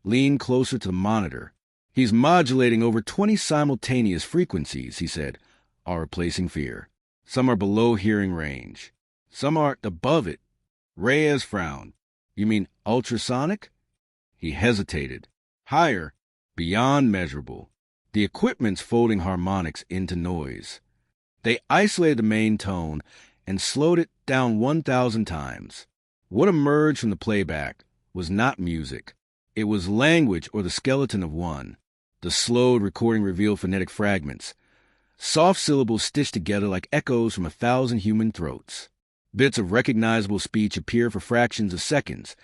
leaned closer to the monitor. He's modulating over 20 simultaneous frequencies, he said, are replacing fear. Some are below hearing range. Some are above it. Reyes frowned. You mean ultrasonic? He hesitated. Higher, beyond measurable. The equipment's folding harmonics into noise. They isolated the main tone and slowed it down 1,000 times. What emerged from the playback was not music. It was language, or the skeleton of one. The slowed recording revealed phonetic fragments, soft syllables stitched together like echoes from 1,000 human throats. Bits of recognizable speech appear for fractions of seconds.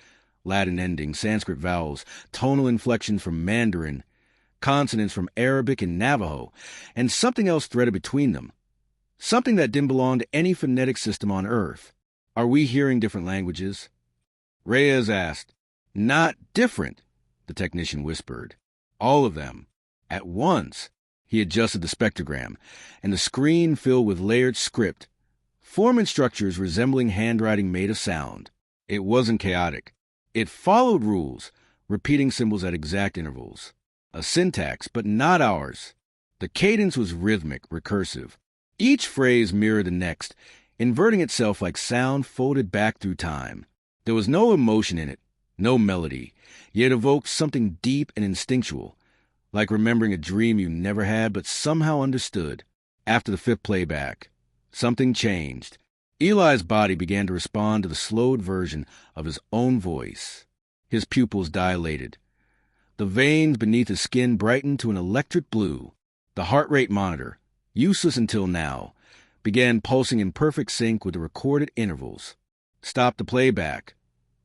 Latin endings, Sanskrit vowels, tonal inflections from Mandarin, consonants from Arabic and Navajo, and something else threaded between them. Something that didn't belong to any phonetic system on Earth. Are we hearing different languages? Reyes asked. Not different, the technician whispered. All of them. At once. He adjusted the spectrogram, and the screen filled with layered script, forming structures resembling handwriting made of sound. It wasn't chaotic. It followed rules, repeating symbols at exact intervals. A syntax, but not ours. The cadence was rhythmic, recursive. Each phrase mirrored the next, inverting itself like sound folded back through time. There was no emotion in it, no melody, yet evoked something deep and instinctual, like remembering a dream you never had but somehow understood. After the fifth playback, something changed. Eli's body began to respond to the slowed version of his own voice. His pupils dilated. The veins beneath his skin brightened to an electric blue. The heart rate monitor, useless until now, began pulsing in perfect sync with the recorded intervals. Stop the playback,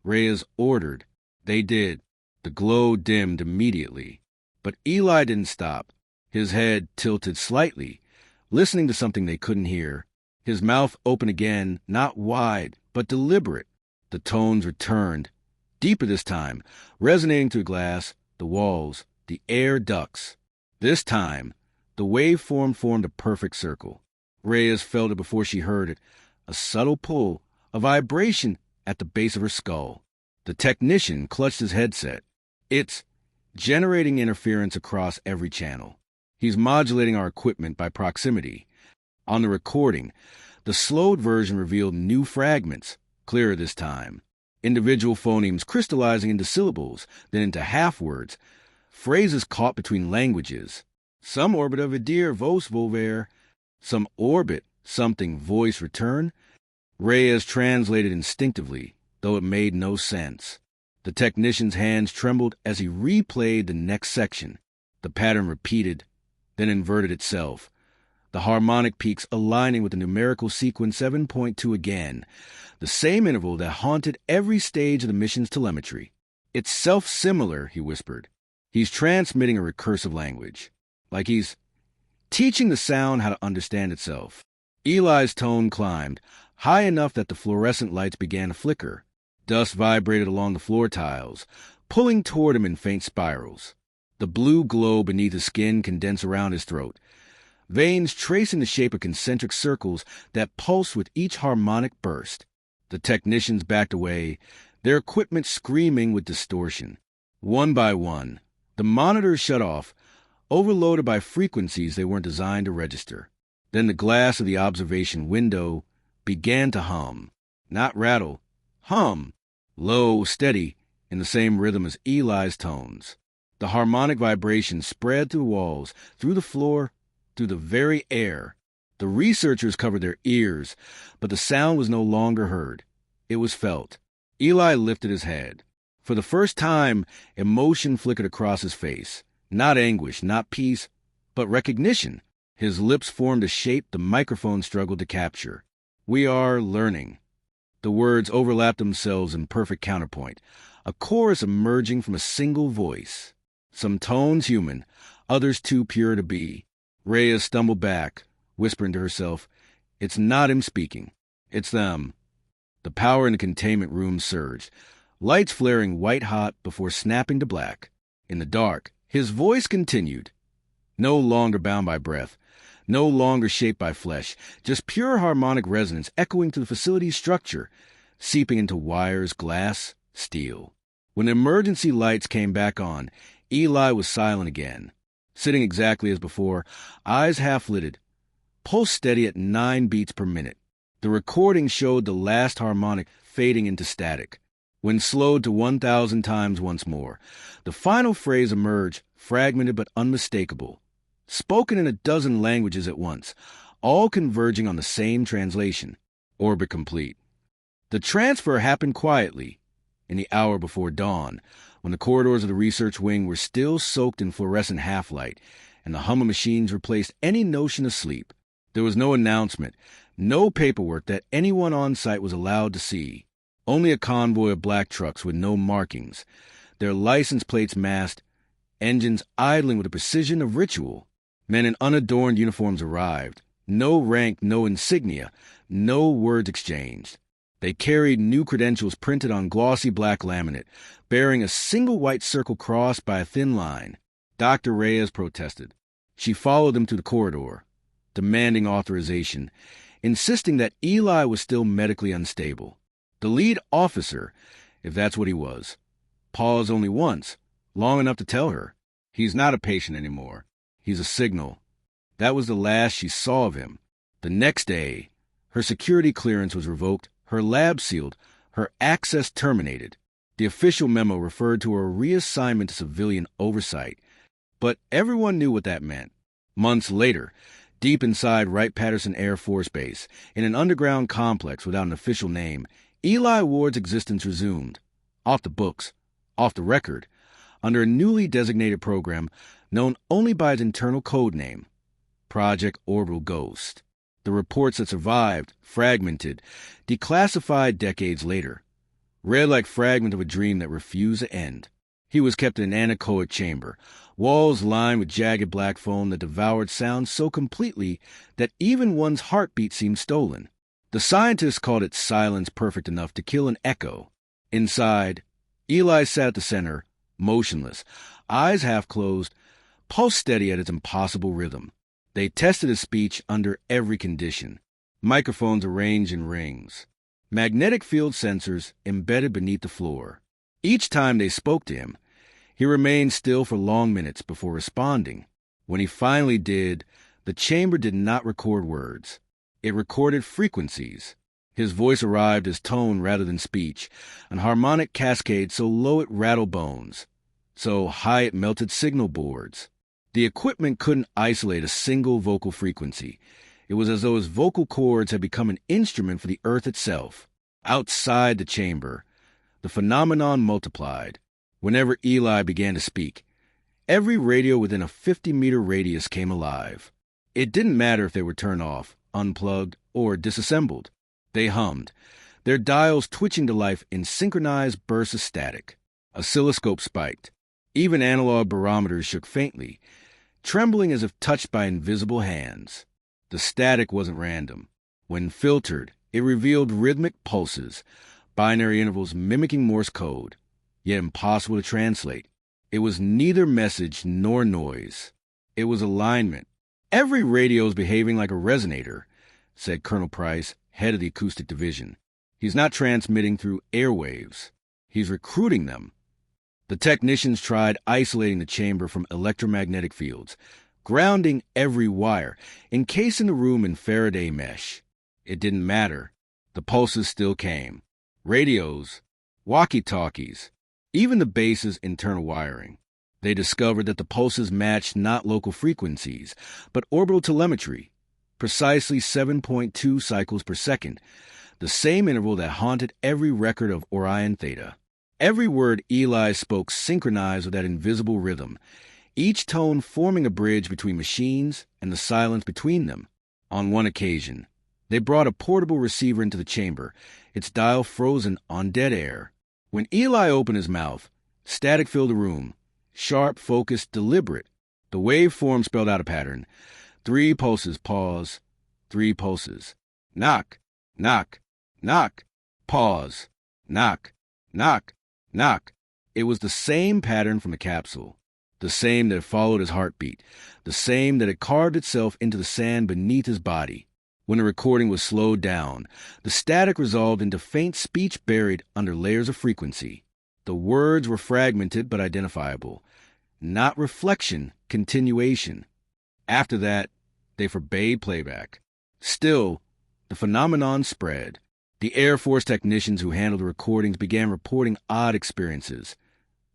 Reyes ordered. They did. The glow dimmed immediately. But Eli didn't stop. His head tilted slightly, listening to something they couldn't hear. His mouth open again, not wide, but deliberate. The tones returned, deeper this time, resonating through glass, the walls, the air ducts. This time, the waveform formed a perfect circle. Reyes felt it before she heard it, a subtle pull, a vibration at the base of her skull. The technician clutched his headset. It's generating interference across every channel. He's modulating our equipment by proximity. On the recording, the slowed version revealed new fragments, clearer this time. Individual phonemes crystallizing into syllables, then into half-words, phrases caught between languages. Some orbit of Vidir vos volver, some orbit something voice return. Reyes translated instinctively, though it made no sense. The technician's hands trembled as he replayed the next section. The pattern repeated, then inverted itself. The harmonic peaks aligning with the numerical sequence 7.2 again, the same interval that haunted every stage of the mission's telemetry. It's self-similar, he whispered. He's transmitting a recursive language, like he's teaching the sound how to understand itself. Eli's tone climbed, high enough that the fluorescent lights began to flicker. Dust vibrated along the floor tiles, pulling toward him in faint spirals. The blue glow beneath his skin condensed around his throat, veins tracing the shape of concentric circles that pulsed with each harmonic burst. The technicians backed away, their equipment screaming with distortion. One by one, the monitors shut off, overloaded by frequencies they weren't designed to register. Then the glass of the observation window began to hum. Not rattle, hum. Low, steady, in the same rhythm as Eli's tones. The harmonic vibration spread through the walls, through the floor, through the very air. The researchers covered their ears, but the sound was no longer heard. It was felt. Eli lifted his head. For the first time, emotion flickered across his face. Not anguish, not peace, but recognition. His lips formed a shape the microphone struggled to capture. We are learning. The words overlapped themselves in perfect counterpoint, a chorus emerging from a single voice. Some tones human, others too pure to be. Reyes stumbled back, whispering to herself, "It's not him speaking. It's them." The power in the containment room surged, lights flaring white-hot before snapping to black. In the dark, his voice continued, no longer bound by breath, no longer shaped by flesh, just pure harmonic resonance echoing through the facility's structure, seeping into wires, glass, steel. When the emergency lights came back on, Eli was silent again, sitting exactly as before, eyes half-lidded, pulse steady at 9 beats per minute. The recording showed the last harmonic fading into static. When slowed to 1,000 times once more, the final phrase emerged, fragmented but unmistakable, spoken in a dozen languages at once, all converging on the same translation. Orbit complete. The transfer happened quietly, in the hour before dawn, when the corridors of the research wing were still soaked in fluorescent half-light, and the hum of machines replaced any notion of sleep. There was no announcement, no paperwork that anyone on site was allowed to see. Only a convoy of black trucks with no markings, their license plates masked, engines idling with the precision of ritual. Men in unadorned uniforms arrived. No rank, no insignia, no words exchanged. They carried new credentials printed on glossy black laminate, bearing a single white circle crossed by a thin line. Dr. Reyes protested. She followed them to the corridor, demanding authorization, insisting that Eli was still medically unstable. The lead officer, if that's what he was, paused only once, long enough to tell her, "He's not a patient anymore. He's a signal." That was the last she saw of him. The next day, her security clearance was revoked, her lab sealed, her access terminated. The official memo referred to a reassignment to civilian oversight, but everyone knew what that meant. Months later, deep inside Wright-Patterson Air Force Base, in an underground complex without an official name, Eli Ward's existence resumed, off the books, off the record, under a newly designated program known only by its internal code name, Project Orbital Ghost. The reports that survived, fragmented, declassified decades later, read like fragment of a dream that refused to end. He was kept in an anechoic chamber, walls lined with jagged black foam that devoured sound so completely that even one's heartbeat seemed stolen. The scientists called it silence perfect enough to kill an echo. Inside, Eli sat at the center, motionless, eyes half closed, pulse steady at its impossible rhythm. They tested his speech under every condition. Microphones arranged in rings. Magnetic field sensors embedded beneath the floor. Each time they spoke to him, he remained still for long minutes before responding. When he finally did, the chamber did not record words. It recorded frequencies. His voice arrived as tone rather than speech, an harmonic cascade so low it rattled bones, so high it melted signal boards. The equipment couldn't isolate a single vocal frequency. It was as though his vocal cords had become an instrument for the earth itself. Outside the chamber, the phenomenon multiplied. Whenever Eli began to speak, every radio within a 50-meter radius came alive. It didn't matter if they were turned off, unplugged, or disassembled. They hummed, their dials twitching to life in synchronized bursts of static. Oscilloscopes spiked. Even analog barometers shook faintly, trembling as if touched by invisible hands. The static wasn't random. When filtered, it revealed rhythmic pulses, binary intervals mimicking Morse code, yet impossible to translate. It was neither message nor noise. It was alignment. "Every radio's behaving like a resonator," said Colonel Price, head of the acoustic division. "He's not transmitting through airwaves. He's recruiting them." The technicians tried isolating the chamber from electromagnetic fields, grounding every wire, encasing the room in Faraday mesh. It didn't matter. The pulses still came. Radios, walkie-talkies, even the base's internal wiring. They discovered that the pulses matched not local frequencies, but orbital telemetry, precisely 7.2 cycles per second, the same interval that haunted every record of Orion Theta. Every word Eli spoke synchronized with that invisible rhythm, each tone forming a bridge between machines and the silence between them. On one occasion, they brought a portable receiver into the chamber, its dial frozen on dead air. When Eli opened his mouth, static filled the room, sharp, focused, deliberate. The waveform spelled out a pattern. 3 pulses, pause, 3 pulses. Knock, knock, knock, pause, knock, knock, knock. It was the same pattern from the capsule, the same that had followed his heartbeat, the same that had carved itself into the sand beneath his body. When the recording was slowed down, the static resolved into faint speech buried under layers of frequency. The words were fragmented but identifiable. Not reflection, continuation. After that, they forbade playback. Still, the phenomenon spread. The Air Force technicians who handled the recordings began reporting odd experiences.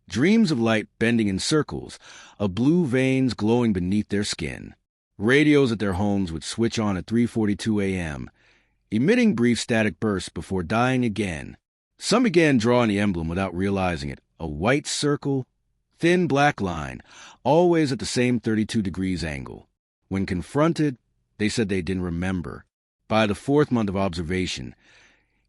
Dreams of light bending in circles, of blue veins glowing beneath their skin. Radios at their homes would switch on at 3:42 a.m. emitting brief static bursts before dying again. Some began drawing the emblem without realizing it, a white circle, thin black line, always at the same 32 degrees angle. When confronted, they said they didn't remember. By the 4th month of observation,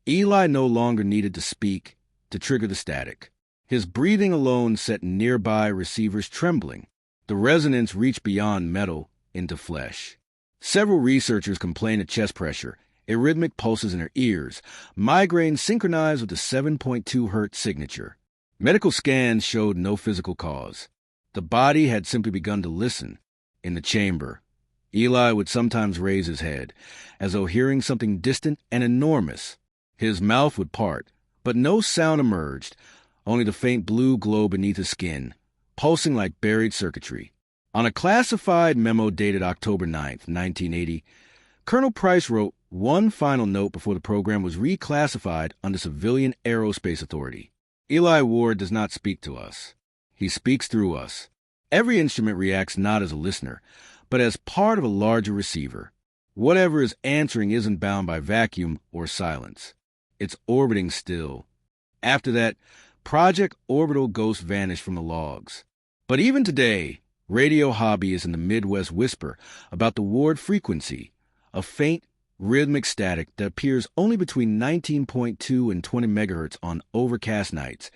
Eli no longer needed to speak to trigger the static. His breathing alone set nearby receivers trembling. The resonance reached beyond metal into flesh. Several researchers complained of chest pressure, arrhythmic pulses in her ears, migraine synchronized with the 7.2 Hz signature. Medical scans showed no physical cause. The body had simply begun to listen. In the chamber, Eli would sometimes raise his head, as though hearing something distant and enormous. His mouth would part, but no sound emerged, only the faint blue glow beneath his skin, pulsing like buried circuitry. On a classified memo dated October 9th, 1980, Colonel Price wrote one final note before the program was reclassified under Civilian Aerospace Authority. Eli Ward does not speak to us. He speaks through us. Every instrument reacts not as a listener, but as part of a larger receiver. Whatever is answering isn't bound by vacuum or silence. It's orbiting still. After that, Project Orbital Ghost vanished from the logs. But even today, radio hobbyists in the Midwest whisper about the Ward frequency, a faint, rhythmic static that appears only between 19.2 and 20 megahertz on overcast nights,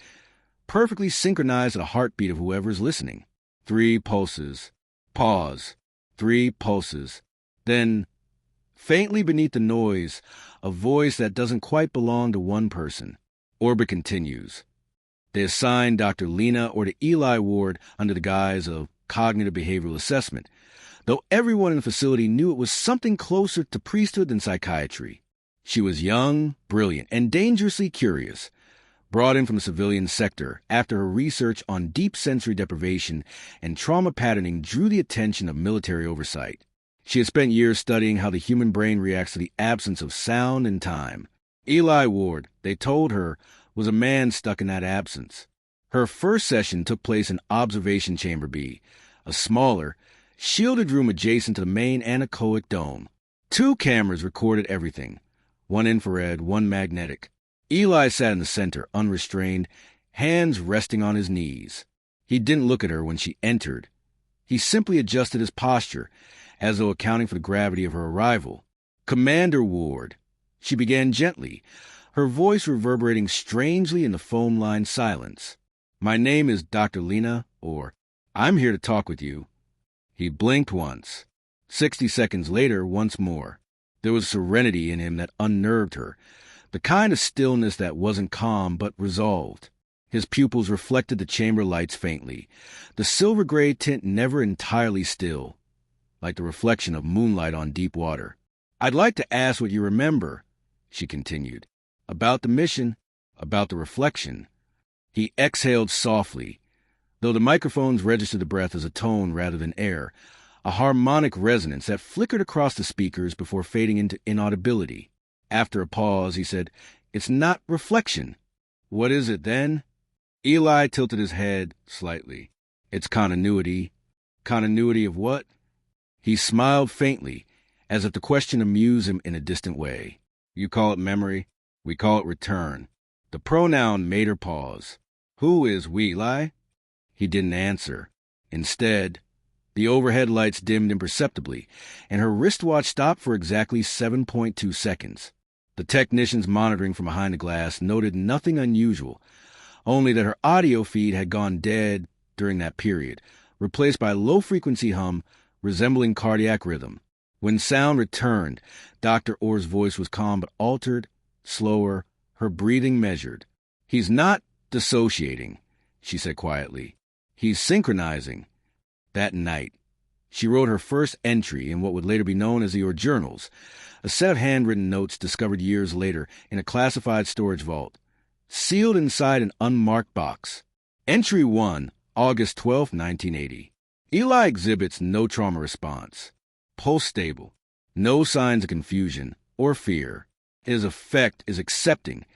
perfectly synchronized to the heartbeat of whoever is listening. 3 pulses. Pause. 3 pulses. Then, faintly beneath the noise, a voice that doesn't quite belong to one person. Orbit continues. They assigned Dr. Lena or to Eli Ward under the guise of cognitive behavioral assessment, though everyone in the facility knew it was something closer to priesthood than psychiatry. She was young, brilliant, and dangerously curious, brought in from the civilian sector after her research on deep sensory deprivation and trauma patterning drew the attention of military oversight. She had spent years studying how the human brain reacts to the absence of sound and time. Eli Ward, they told her, was a man stuck in that absence. Her first session took place in Observation Chamber B, a smaller, shielded room adjacent to the main anechoic dome. 2 cameras recorded everything, one infrared, one magnetic. Eli sat in the center, unrestrained, hands resting on his knees. He didn't look at her when she entered. He simply adjusted his posture, as though accounting for the gravity of her arrival. Commander Ward. She began gently, her voice reverberating strangely in the foam-lined silence. My name is Dr. Lena, or I'm here to talk with you. He blinked once. 60 seconds later, once more. There was serenity in him that unnerved her, the kind of stillness that wasn't calm but resolved. His pupils reflected the chamber lights faintly, the silver-gray tint never entirely still, like the reflection of moonlight on deep water. I'd like to ask what you remember, she continued. About the mission, about the reflection. He exhaled softly, though the microphones registered the breath as a tone rather than air, a harmonic resonance that flickered across the speakers before fading into inaudibility. After a pause, he said, It's not reflection. What is it then? Eli tilted his head slightly. It's continuity. Continuity of what? He smiled faintly, as if the question amused him in a distant way. You call it memory. We call it return. The pronoun made her pause. Who is we, Eli? He didn't answer. Instead, the overhead lights dimmed imperceptibly, and her wristwatch stopped for exactly 7.2 seconds. The technicians monitoring from behind the glass noted nothing unusual, only that her audio feed had gone dead during that period, replaced by a low-frequency hum resembling cardiac rhythm. When sound returned, Dr. Orr's voice was calm but altered, slower, her breathing measured. He's not dissociating, she said quietly. He's synchronizing. That night, she wrote her first entry in what would later be known as the Journals, a set of handwritten notes discovered years later in a classified storage vault, sealed inside an unmarked box. Entry 1, August 12, 1980. Eli exhibits no trauma response. Pulse stable. No signs of confusion or fear. His effect is accepting,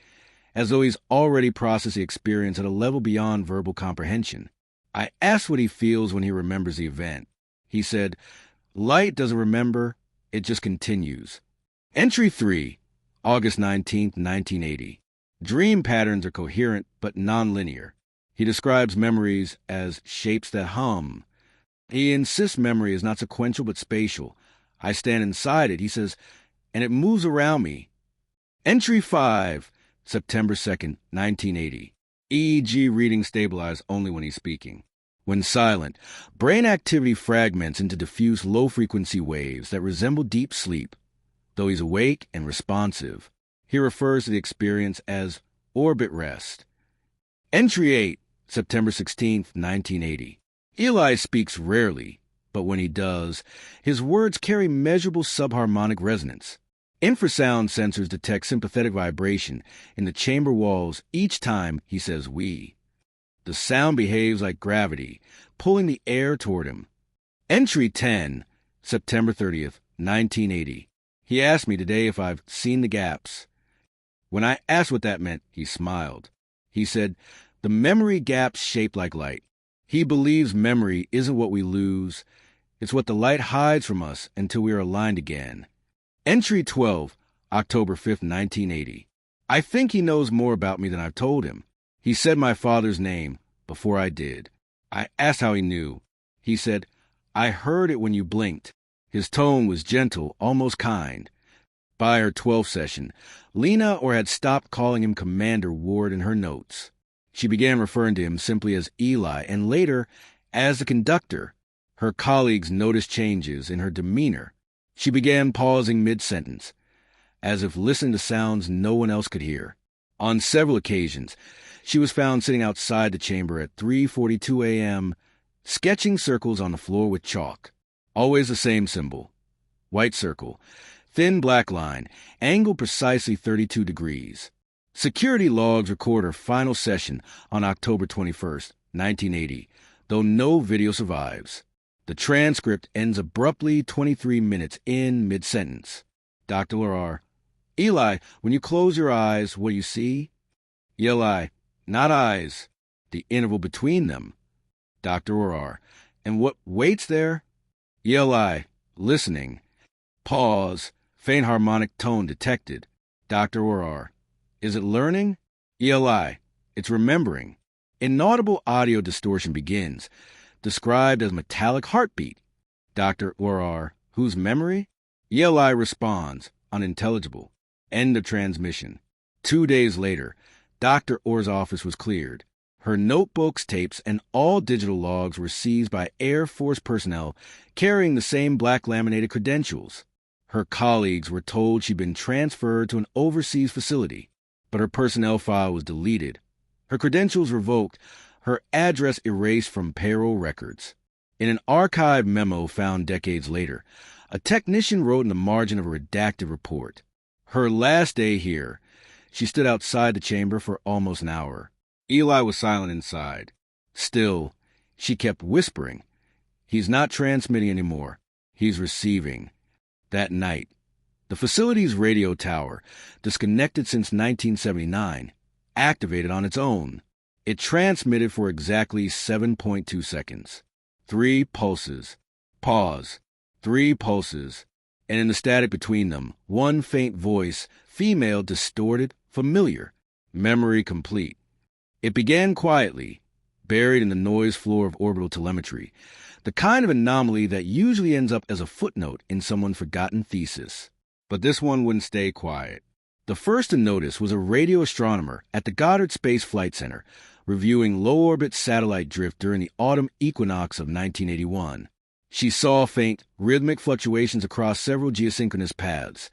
as though he's already processed the experience at a level beyond verbal comprehension. I asked what he feels when he remembers the event. He said, Light doesn't remember, it just continues. Entry 3, August 19th, 1980. Dream patterns are coherent but nonlinear. He describes memories as shapes that hum. He insists memory is not sequential but spatial. I stand inside it, he says, and it moves around me. Entry 5, September 2nd, 1980. EEG reading stabilized only when he's speaking. When silent, brain activity fragments into diffuse low-frequency waves that resemble deep sleep. Though he's awake and responsive, he refers to the experience as orbit rest. Entry 8, September 16th, 1980. Eli speaks rarely, but when he does, his words carry measurable subharmonic resonance. Infrasound sensors detect sympathetic vibration in the chamber walls each time he says we. The sound behaves like gravity, pulling the air toward him. Entry 10, September 30th, 1980. He asked me today if I've seen the gaps. When I asked what that meant, he smiled. He said, the memory gaps shape like light. He believes memory isn't what we lose. It's what the light hides from us until we are aligned again. Entry 12, October 5th, 1980. I think he knows more about me than I've told him. He said my father's name before I did. I asked how he knew. He said, I heard it when you blinked. His tone was gentle, almost kind. By her 12th session, Lena had stopped calling him Commander Ward in her notes. She began referring to him simply as Eli and later as the conductor. Her colleagues noticed changes in her demeanor. She began pausing mid-sentence, as if listening to sounds no one else could hear. On several occasions, she was found sitting outside the chamber at 3:42 a.m., sketching circles on the floor with chalk. Always the same symbol. White circle, thin black line, angled precisely 32 degrees. Security logs record her final session on October 21st, 1980, though no video survives. The transcript ends abruptly 23 minutes in mid-sentence. Dr. Larar, Eli, when you close your eyes, what do you see? Eli, not eyes. The interval between them. Dr. Larar, and what waits there? Eli, listening. Pause. Faint harmonic tone detected. Dr. Larar, is it learning? Eli, it's remembering. Inaudible audio distortion begins, described as metallic heartbeat. Dr. Larar, whose memory? Eli responds, unintelligible. End of transmission. 2 days later, Dr. Orr's office was cleared. Her notebooks, tapes, and all digital logs were seized by Air Force personnel carrying the same black laminated credentials. Her colleagues were told she'd been transferred to an overseas facility, but her personnel file was deleted. Her credentials revoked, her address erased from payroll records. In an archived memo found decades later, a technician wrote in the margin of a redacted report, her last day here, she stood outside the chamber for almost an hour. Eli was silent inside. Still, she kept whispering. He's not transmitting anymore. He's receiving. That night, the facility's radio tower, disconnected since 1979, activated on its own. It transmitted for exactly 7.2 seconds. 3 pulses. Pause. 3 pulses. And in the static between them, one faint voice, female, distorted, familiar. Memory complete. It began quietly, buried in the noise floor of orbital telemetry, the kind of anomaly that usually ends up as a footnote in someone's forgotten thesis. But this one wouldn't stay quiet. The first to notice was a radio astronomer at the Goddard Space Flight Center, reviewing low-orbit satellite drift during the autumn equinox of 1981. She saw faint, rhythmic fluctuations across several geosynchronous paths,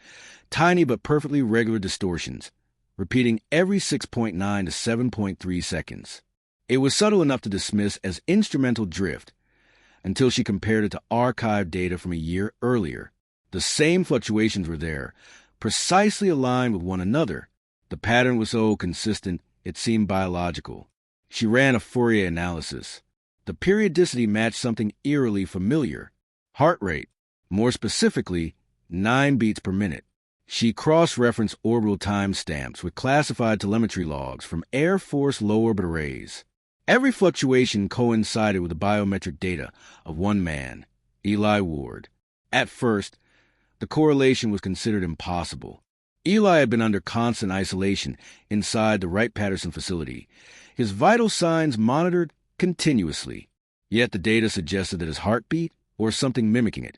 tiny but perfectly regular distortions, repeating every 6.9 to 7.3 seconds. It was subtle enough to dismiss as instrumental drift, until she compared it to archived data from a year earlier. The same fluctuations were there, precisely aligned with one another. The pattern was so consistent it seemed biological. She ran a Fourier analysis. The periodicity matched something eerily familiar. Heart rate, more specifically, 9 beats per minute. She cross-referenced orbital timestamps with classified telemetry logs from Air Force low-orbit arrays. Every fluctuation coincided with the biometric data of one man, Eli Ward. At first, the correlation was considered impossible. Eli had been under constant isolation inside the Wright-Patterson facility, his vital signs monitored continuously. Yet the data suggested that his heartbeat, or something mimicking it,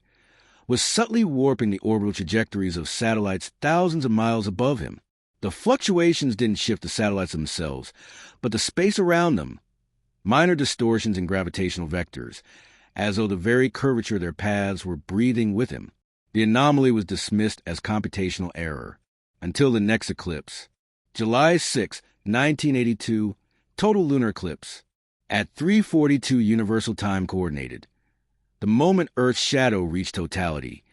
was subtly warping the orbital trajectories of satellites thousands of miles above him. The fluctuations didn't shift the satellites themselves, but the space around them, minor distortions in gravitational vectors, as though the very curvature of their paths were breathing with him. The anomaly was dismissed as computational error, until the next eclipse. July 6, 1982, total lunar eclipse, at 3:42 Universal Time Coordinated. The moment Earth's shadow reached totality,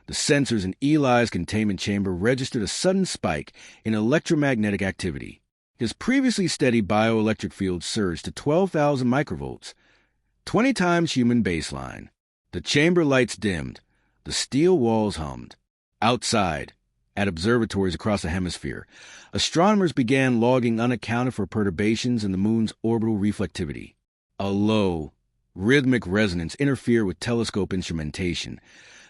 the sensors in Eli's containment chamber registered a sudden spike in electromagnetic activity. His previously steady bioelectric field surged to 12,000 microvolts, 20 times human baseline. The chamber lights dimmed, the steel walls hummed. Outside, at observatories across the hemisphere, astronomers began logging unaccounted-for perturbations in the moon's orbital reflectivity. A low, rhythmic resonance interfered with telescope instrumentation,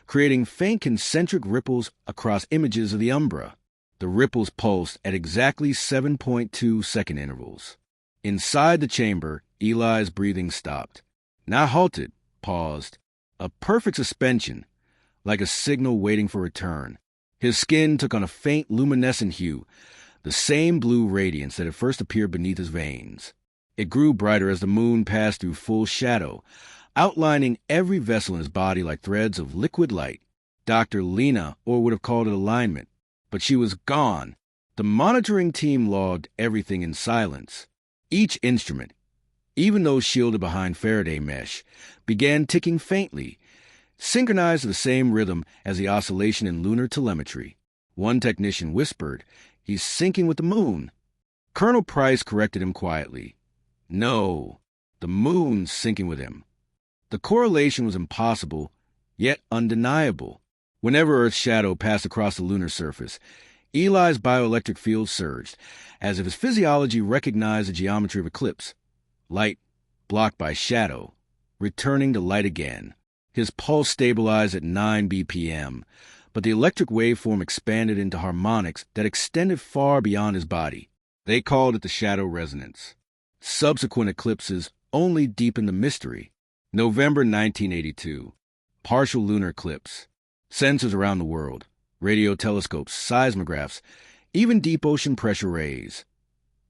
creating faint concentric ripples across images of the umbra. The ripples pulsed at exactly 7.2-second intervals. Inside the chamber, Eli's breathing stopped. Not halted, paused. A perfect suspension, like a signal waiting for return. His skin took on a faint luminescent hue, the same blue radiance that had first appeared beneath his veins. It grew brighter as the moon passed through full shadow, outlining every vessel in his body like threads of liquid light. Dr. Lena would have called it alignment, but she was gone. The monitoring team logged everything in silence. Each instrument, even those shielded behind Faraday mesh, began ticking faintly, synchronized to the same rhythm as the oscillation in lunar telemetry. One technician whispered, "He's syncing with the moon." Colonel Price corrected him quietly. "No, the moon's syncing with him." The correlation was impossible, yet undeniable. Whenever Earth's shadow passed across the lunar surface, Eli's bioelectric field surged, as if his physiology recognized the geometry of eclipse. Light, blocked by shadow, returning to light again. His pulse stabilized at 9 BPM, but the electric waveform expanded into harmonics that extended far beyond his body. They called it the shadow resonance. Subsequent eclipses only deepened the mystery. November 1982. Partial lunar eclipse. Sensors around the world, radio telescopes, seismographs, even deep ocean pressure rays,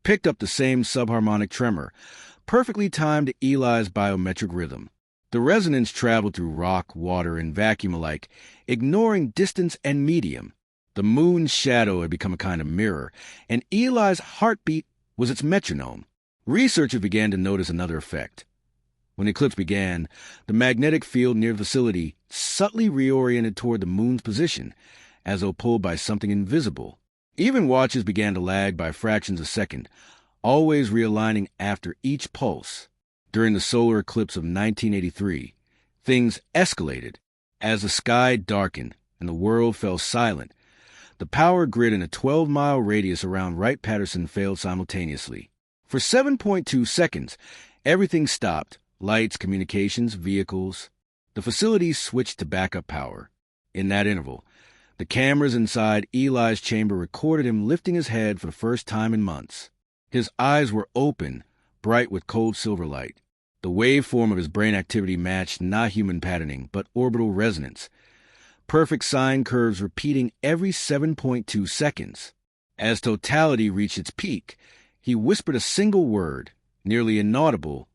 picked up the same subharmonic tremor, perfectly timed to Eli's biometric rhythm. The resonance traveled through rock, water, and vacuum alike, ignoring distance and medium. The moon's shadow had become a kind of mirror, and Eli's heartbeat was its metronome. Researchers began to notice another effect. When the eclipse began, the magnetic field near the facility subtly reoriented toward the moon's position, as though pulled by something invisible. Even watches began to lag by fractions of a second, always realigning after each pulse. During the solar eclipse of 1983, things escalated. As the sky darkened and the world fell silent, the power grid in a 12-mile radius around Wright-Patterson failed simultaneously. For 7.2 seconds, everything stopped. Lights, communications, vehicles. The facility switched to backup power. In that interval, the cameras inside Eli's chamber recorded him lifting his head for the first time in months. His eyes were open, bright with cold silver light. The waveform of his brain activity matched not human patterning, but orbital resonance. Perfect sine curves repeating every 7.2 seconds. As totality reached its peak, he whispered a single word, nearly inaudible,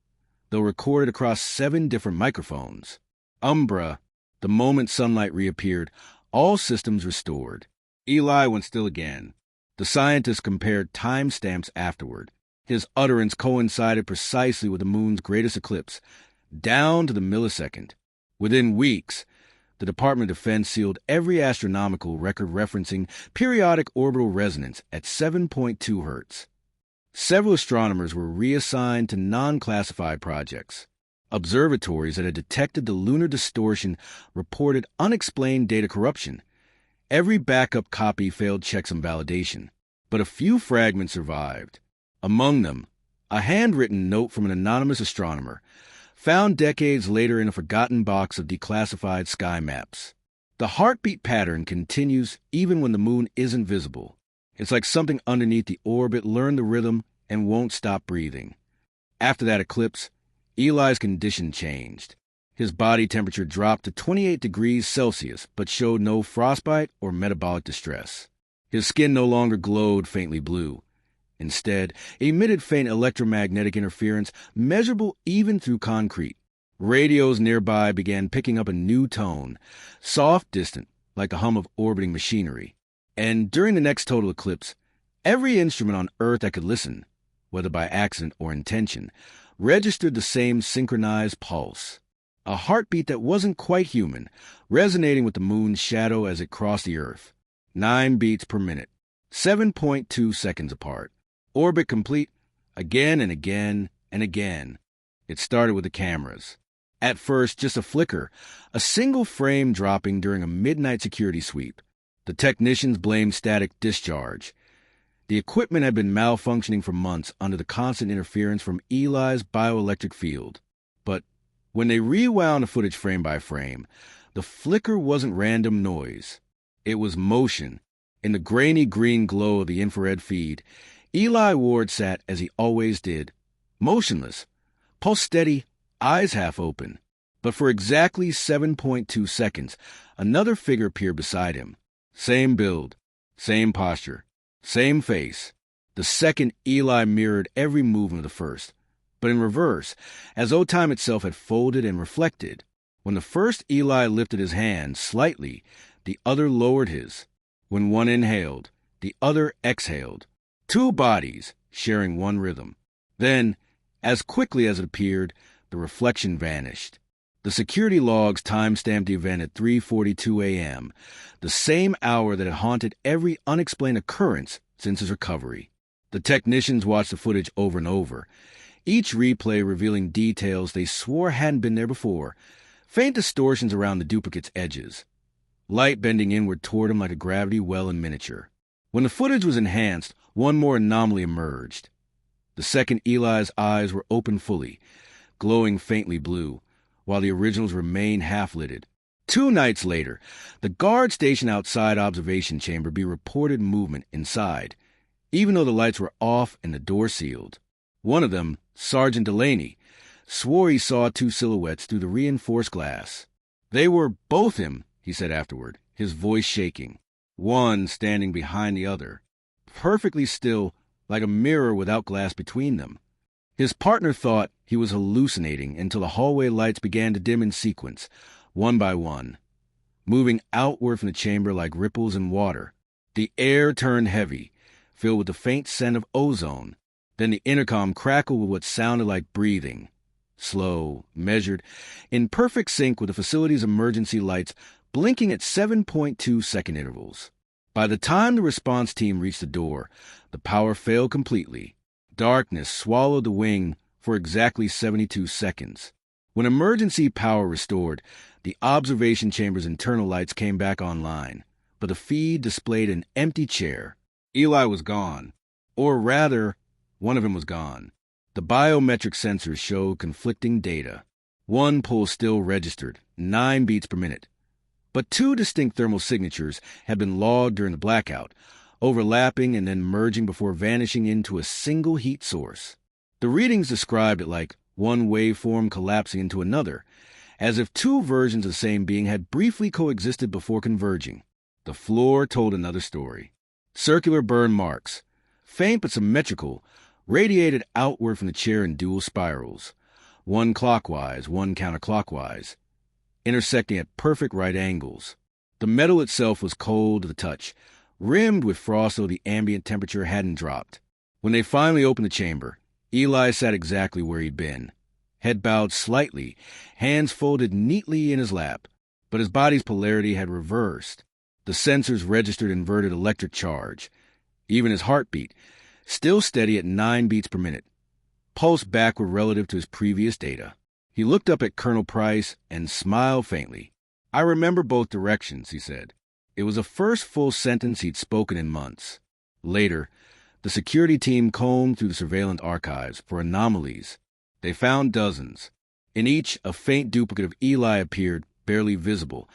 though recorded across 7 different microphones. Umbra. The moment sunlight reappeared, all systems restored. Eli went still again. The scientists compared timestamps afterward. His utterance coincided precisely with the moon's greatest eclipse, down to the millisecond. Within weeks, the Department of Defense sealed every astronomical record referencing periodic orbital resonance at 7.2 hertz. Several astronomers were reassigned to non-classified projects. Observatories that had detected the lunar distortion reported unexplained data corruption. Every backup copy failed checks and validation, but a few fragments survived. Among them, a handwritten note from an anonymous astronomer, found decades later in a forgotten box of declassified sky maps. The heartbeat pattern continues even when the moon isn't visible. It's like something underneath the orbit learned the rhythm and won't stop breathing. After that eclipse, Eli's condition changed. His body temperature dropped to 28 degrees Celsius, but showed no frostbite or metabolic distress. His skin no longer glowed faintly blue. Instead, it emitted faint electromagnetic interference measurable even through concrete. Radios nearby began picking up a new tone, soft, distant, like the hum of orbiting machinery. And during the next total eclipse, every instrument on Earth that could listen, whether by accident or intention, registered the same synchronized pulse. A heartbeat that wasn't quite human, resonating with the moon's shadow as it crossed the Earth. 9 beats per minute, 7.2 seconds apart. Orbit complete, again and again and again. It started with the cameras. At first, just a flicker, a single frame dropping during a midnight security sweep. The technicians blamed static discharge. The equipment had been malfunctioning for months under the constant interference from Eli's bioelectric field. But when they rewound the footage frame by frame, the flicker wasn't random noise. It was motion. In the grainy green glow of the infrared feed, Eli Ward sat as he always did, motionless, pulse steady, eyes half open. But for exactly 7.2 seconds, another figure appeared beside him. Same build, same posture, same face. The second, Eli mirrored every movement of the first, but in reverse, as though time itself had folded and reflected. When the first Eli lifted his hand slightly, the other lowered his. When one inhaled, the other exhaled. 2 bodies sharing one rhythm. Then, as quickly as it appeared, the reflection vanished. The security logs time-stamped the event at 3:42 a.m., the same hour that had haunted every unexplained occurrence since his recovery. The technicians watched the footage over and over, each replay revealing details they swore hadn't been there before, faint distortions around the duplicate's edges, light bending inward toward him like a gravity well in miniature. When the footage was enhanced, one more anomaly emerged. The second Eli's eyes were open fully, glowing faintly blue, while the originals remained half-lidded. 2 nights later, the guard stationed outside observation chamber reported movement inside, even though the lights were off and the door sealed. One of them, Sergeant Delaney, swore he saw 2 silhouettes through the reinforced glass. They were both him, he said afterward, his voice shaking, one standing behind the other, perfectly still, like a mirror without glass between them. His partner thought he was hallucinating until the hallway lights began to dim in sequence, one by one, moving outward from the chamber like ripples in water. The air turned heavy, filled with the faint scent of ozone. Then the intercom crackled with what sounded like breathing, slow, measured, in perfect sync with the facility's emergency lights blinking at 7.2-second intervals. By the time the response team reached the door, the power failed completely. Darkness swallowed the wing for exactly 72 seconds. When emergency power restored, the observation chamber's internal lights came back online, but the feed displayed an empty chair. Eli was gone. Or rather, one of them was gone. The biometric sensors showed conflicting data. One pulse still registered, 9 beats per minute. But 2 distinct thermal signatures had been logged during the blackout, overlapping and then merging before vanishing into a single heat source. The readings described it like one waveform collapsing into another, as if 2 versions of the same being had briefly coexisted before converging. The floor told another story. Circular burn marks, faint but symmetrical, radiated outward from the chair in dual spirals, one clockwise, one counterclockwise, intersecting at perfect right angles. The metal itself was cold to the touch, rimmed with frost though the ambient temperature hadn't dropped. When they finally opened the chamber, Eli sat exactly where he'd been, head bowed slightly, hands folded neatly in his lap, but his body's polarity had reversed. The sensors registered inverted electric charge. Even his heartbeat, still steady at 9 beats per minute, pulsed backward relative to his previous data. He looked up at Colonel Price and smiled faintly. "I remember both directions," he said. It was the first full sentence he'd spoken in months. Later, the security team combed through the surveillance archives for anomalies. They found dozens. In each, a faint duplicate of Eli appeared, barely visible,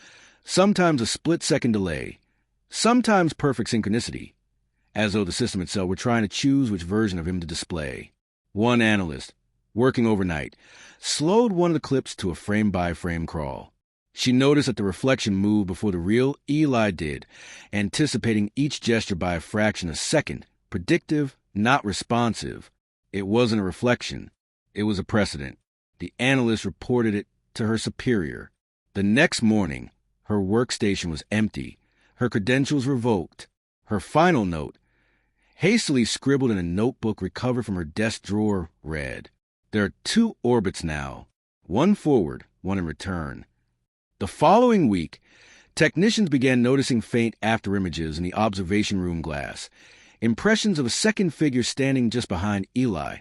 Sometimes a split-second delay, sometimes perfect synchronicity, as though the system itself were trying to choose which version of him to display. One analyst, working overnight, slowed one of the clips to a frame-by-frame crawl. She noticed that the reflection moved before the real Eli did, anticipating each gesture by a fraction of a second, predictive, not responsive. It wasn't a reflection. It was a precedent. The analyst reported it to her superior. The next morning, her workstation was empty, her credentials revoked. Her final note, hastily scribbled in a notebook recovered from her desk drawer, read, "There are 2 orbits now, one forward, one in return." The following week, technicians began noticing faint afterimages in the observation room glass, impressions of a second figure standing just behind Eli,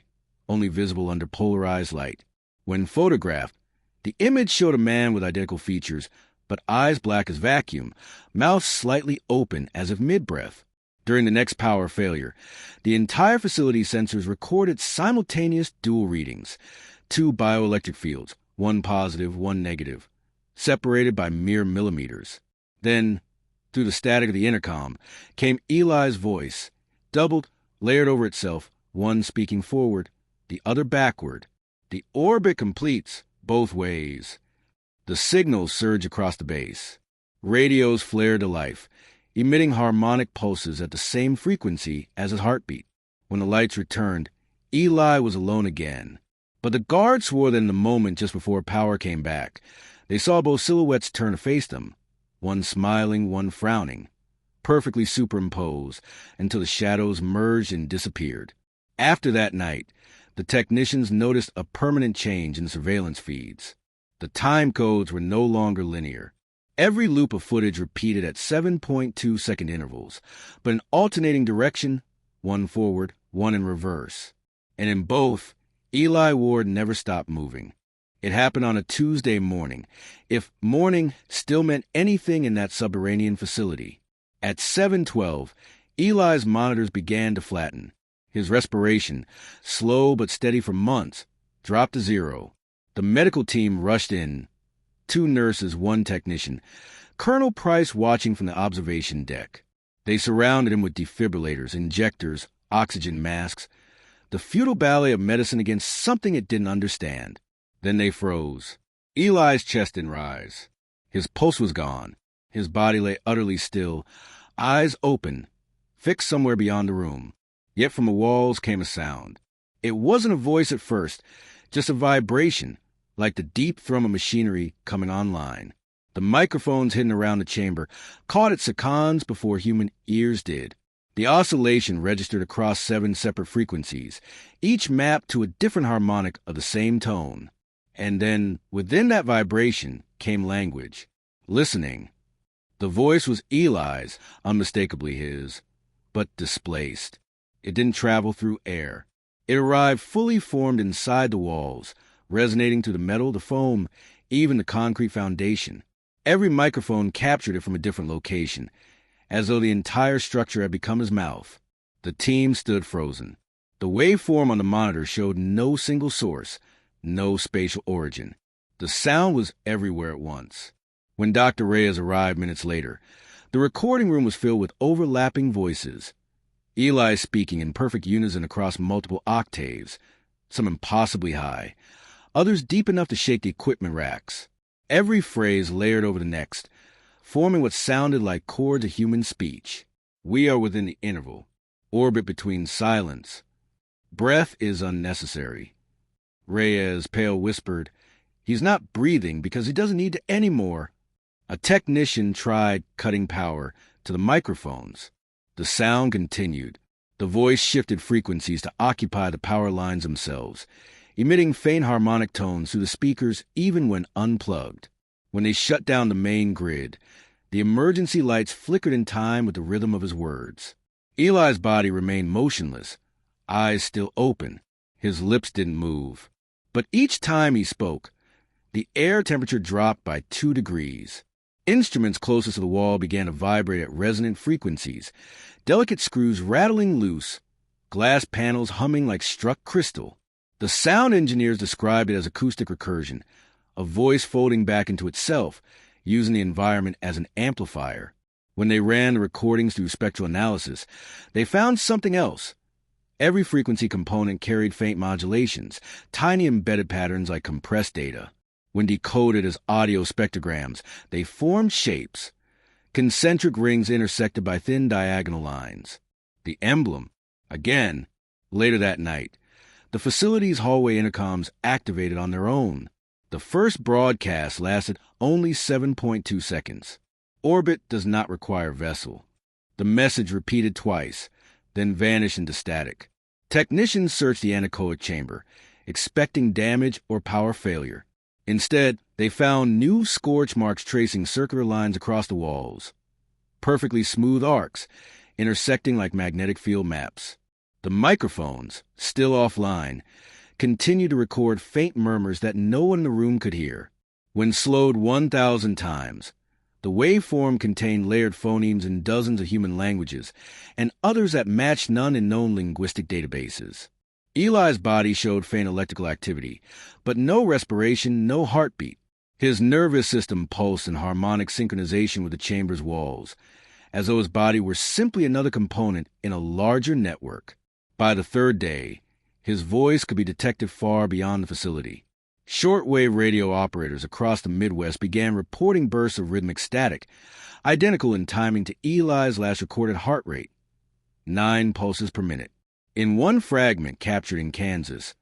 only visible under polarized light. When photographed, the image showed a man with identical features, but eyes black as vacuum, mouth slightly open as if mid-breath. During the next power failure, the entire facility sensors recorded simultaneous dual readings, 2 bioelectric fields, one positive, one negative, separated by mere millimeters. Then, through the static of the intercom, came Eli's voice, doubled, layered over itself, one speaking forward, the other backward. "The orbit completes both ways." The signals surged across the base. Radios flared to life, emitting harmonic pulses at the same frequency as his heartbeat. When the lights returned, Eli was alone again. But the guard swore that in the moment just before power came back, they saw both silhouettes turn to face them, one smiling, one frowning, perfectly superimposed until the shadows merged and disappeared. After that night, the technicians noticed a permanent change in the surveillance feeds. The time codes were no longer linear. Every loop of footage repeated at 7.2-second intervals, but in alternating direction, one forward, one in reverse. And in both, Eli Ward never stopped moving. It happened on a Tuesday morning, if morning still meant anything in that subterranean facility. At 7:12, Eli's monitors began to flatten. His respiration, slow but steady for months, dropped to 0. The medical team rushed in. 2 nurses, 1 technician, Colonel Price watching from the observation deck. They surrounded him with defibrillators, injectors, oxygen masks, the futile ballet of medicine against something it didn't understand. Then they froze. Eli's chest didn't rise. His pulse was gone. His body lay utterly still, eyes open, fixed somewhere beyond the room. Yet from the walls came a sound. It wasn't a voice at first, just a vibration, like the deep thrum of machinery coming online. The microphones hidden around the chamber caught it seconds before human ears did. The oscillation registered across 7 separate frequencies, each mapped to a different harmonic of the same tone. And then, within that vibration, came language. Listening. The voice was Eli's, unmistakably his, but displaced. It didn't travel through air. It arrived fully formed inside the walls, resonating through the metal, the foam, even the concrete foundation. Every microphone captured it from a different location, as though the entire structure had become his mouth. The team stood frozen. The waveform on the monitor showed no single source, no spatial origin. The sound was everywhere at once. When Dr. Reyes arrived minutes later, the recording room was filled with overlapping voices. Eli speaking in perfect unison across multiple octaves, some impossibly high, others deep enough to shake the equipment racks. Every phrase layered over the next, forming what sounded like chords of human speech. We are within the interval, orbit between silence. Breath is unnecessary. Reyes, pale, whispered, "He's not breathing because he doesn't need to anymore." A technician tried cutting power to the microphones. The sound continued. The voice shifted frequencies to occupy the power lines themselves, emitting faint harmonic tones through the speakers even when unplugged. When they shut down the main grid, the emergency lights flickered in time with the rhythm of his words. Eli's body remained motionless, eyes still open. His lips didn't move. But each time he spoke, the air temperature dropped by 2 degrees. Instruments closest to the wall began to vibrate at resonant frequencies, delicate screws rattling loose, glass panels humming like struck crystal. The sound engineers described it as acoustic recursion, a voice folding back into itself, using the environment as an amplifier. When they ran the recordings through spectral analysis, they found something else. Every frequency component carried faint modulations, tiny embedded patterns like compressed data. When decoded as audio spectrograms, they formed shapes, concentric rings intersected by thin diagonal lines. The emblem, again, later that night, the facility's hallway intercoms activated on their own. The first broadcast lasted only 7.2 seconds. Orbit does not require vessel. The message repeated twice, then vanished into static. Technicians searched the anechoic chamber, expecting damage or power failure. Instead, they found new scorch marks tracing circular lines across the walls, perfectly smooth arcs, intersecting like magnetic field maps. The microphones, still offline, continued to record faint murmurs that no one in the room could hear. When slowed 1,000 times, the waveform contained layered phonemes in dozens of human languages, and others that matched none in known linguistic databases. Eli's body showed faint electrical activity, but no respiration, no heartbeat. His nervous system pulsed in harmonic synchronization with the chamber's walls, as though his body were simply another component in a larger network. By the third day, his voice could be detected far beyond the facility. Shortwave radio operators across the Midwest began reporting bursts of rhythmic static, identical in timing to Eli's last recorded heart rate, 9 pulses per minute. In one fragment captured in Kansas,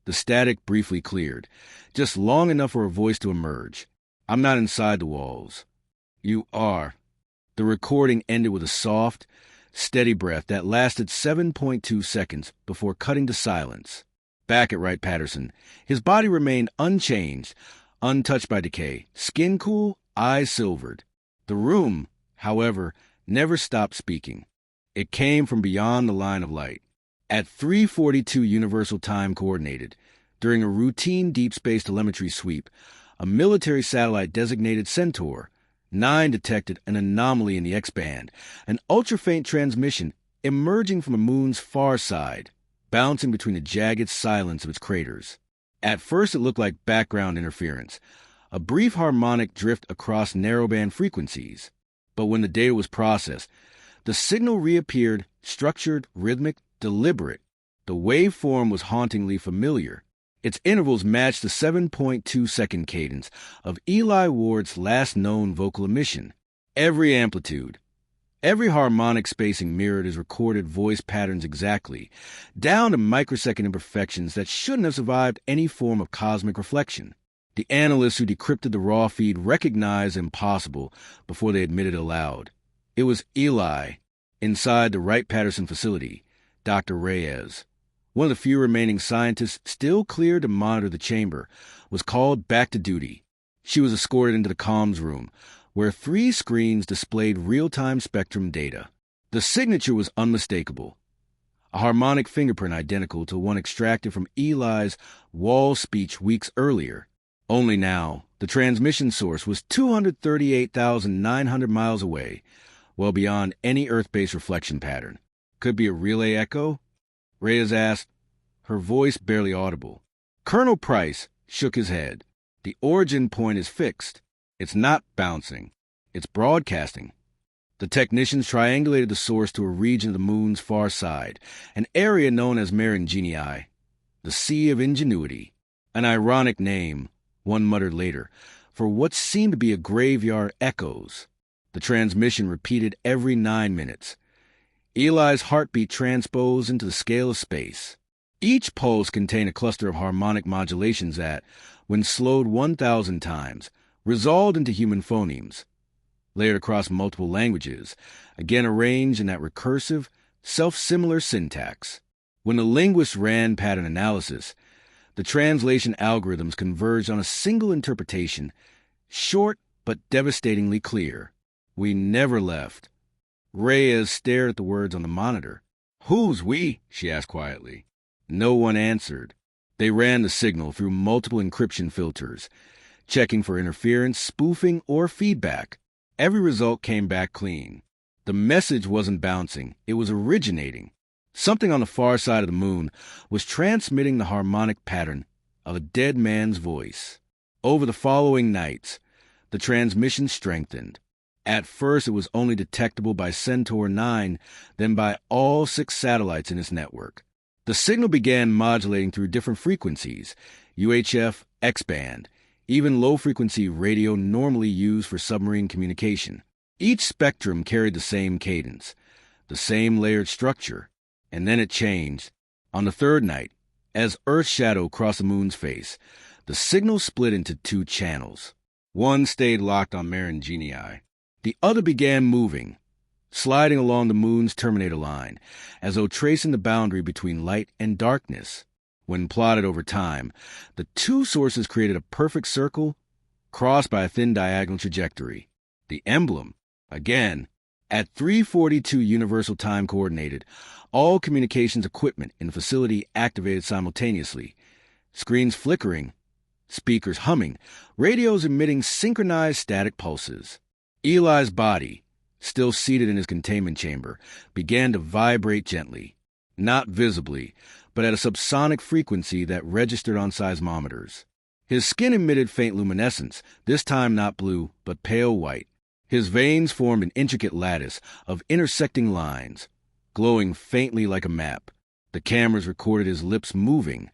the static briefly cleared, just long enough for a voice to emerge. "I'm not inside the walls." "You are." The recording ended with a soft, steady breath that lasted 7.2 seconds before cutting to silence. Back at Wright-Patterson, his body remained unchanged, untouched by decay, skin cool, eyes silvered. The room, however, never stopped speaking. It came from beyond the line of light. At 3:42 Universal Time Coordinated, during a routine deep space telemetry sweep, a military satellite designated Centaur 9 detected an anomaly in the X-band, an ultra-faint transmission emerging from the moon's far side, bouncing between the jagged silence of its craters. At first it looked like background interference, a brief harmonic drift across narrowband frequencies. But when the data was processed, the signal reappeared, structured, rhythmic, deliberate. The waveform was hauntingly familiar. Its intervals matched the 7.2-second cadence of Eli Ward's last known vocal emission. Every amplitude, every harmonic spacing mirrored his recorded voice patterns exactly, down to microsecond imperfections that shouldn't have survived any form of cosmic reflection. The analysts who decrypted the raw feed recognized impossible before they admitted it aloud. It was Eli, inside the Wright-Patterson facility, Dr. Reyes. One of the few remaining scientists still cleared to monitor the chamber, was called back to duty. She was escorted into the comms room, where 3 screens displayed real-time spectrum data. The signature was unmistakable, a harmonic fingerprint identical to one extracted from Eli's wall speech weeks earlier. Only now, the transmission source was 238,900 miles away, well beyond any Earth-based reflection pattern. Could be a relay echo? Reyes asked, her voice barely audible. Colonel Price shook his head. The origin point is fixed. It's not bouncing. It's broadcasting. The technicians triangulated the source to a region of the moon's far side, an area known as Maringenii, the Sea of Ingenuity. An ironic name, one muttered later, for what seemed to be a graveyard echoes. The transmission repeated every 9 minutes. Eli's heartbeat transposed into the scale of space. Each pulse contained a cluster of harmonic modulations that, when slowed 1,000 times, resolved into human phonemes, layered across multiple languages, again arranged in that recursive, self-similar syntax. When the linguists ran pattern analysis, the translation algorithms converged on a single interpretation, short but devastatingly clear. We never left. Reyes stared at the words on the monitor. "Who's we?" she asked quietly. No one answered. They ran the signal through multiple encryption filters, checking for interference, spoofing, or feedback. Every result came back clean. The message wasn't bouncing, it was originating. Something on the far side of the moon was transmitting the harmonic pattern of a dead man's voice. Over the following nights, The transmission strengthened. At first, it was only detectable by Centaur 9, then by all 6 satellites in its network. The signal began modulating through different frequencies, UHF, X-band, even low-frequency radio normally used for submarine communication. Each spectrum carried the same cadence, the same layered structure, and then it changed. On the third night, as Earth's shadow crossed the moon's face, the signal split into 2 channels. One stayed locked on Marigini. The other began moving, sliding along the moon's terminator line, as though tracing the boundary between light and darkness. When plotted over time, the 2 sources created a perfect circle, crossed by a thin diagonal trajectory. The emblem, again, at 3:42 Universal Time Coordinated, all communications equipment in the facility activated simultaneously, screens flickering, speakers humming, radios emitting synchronized static pulses. Eli's body, still seated in his containment chamber, began to vibrate gently, not visibly, but at a subsonic frequency that registered on seismometers. His skin emitted faint luminescence, this time not blue, but pale white. His veins formed an intricate lattice of intersecting lines, glowing faintly like a map. The cameras recorded his lips moving,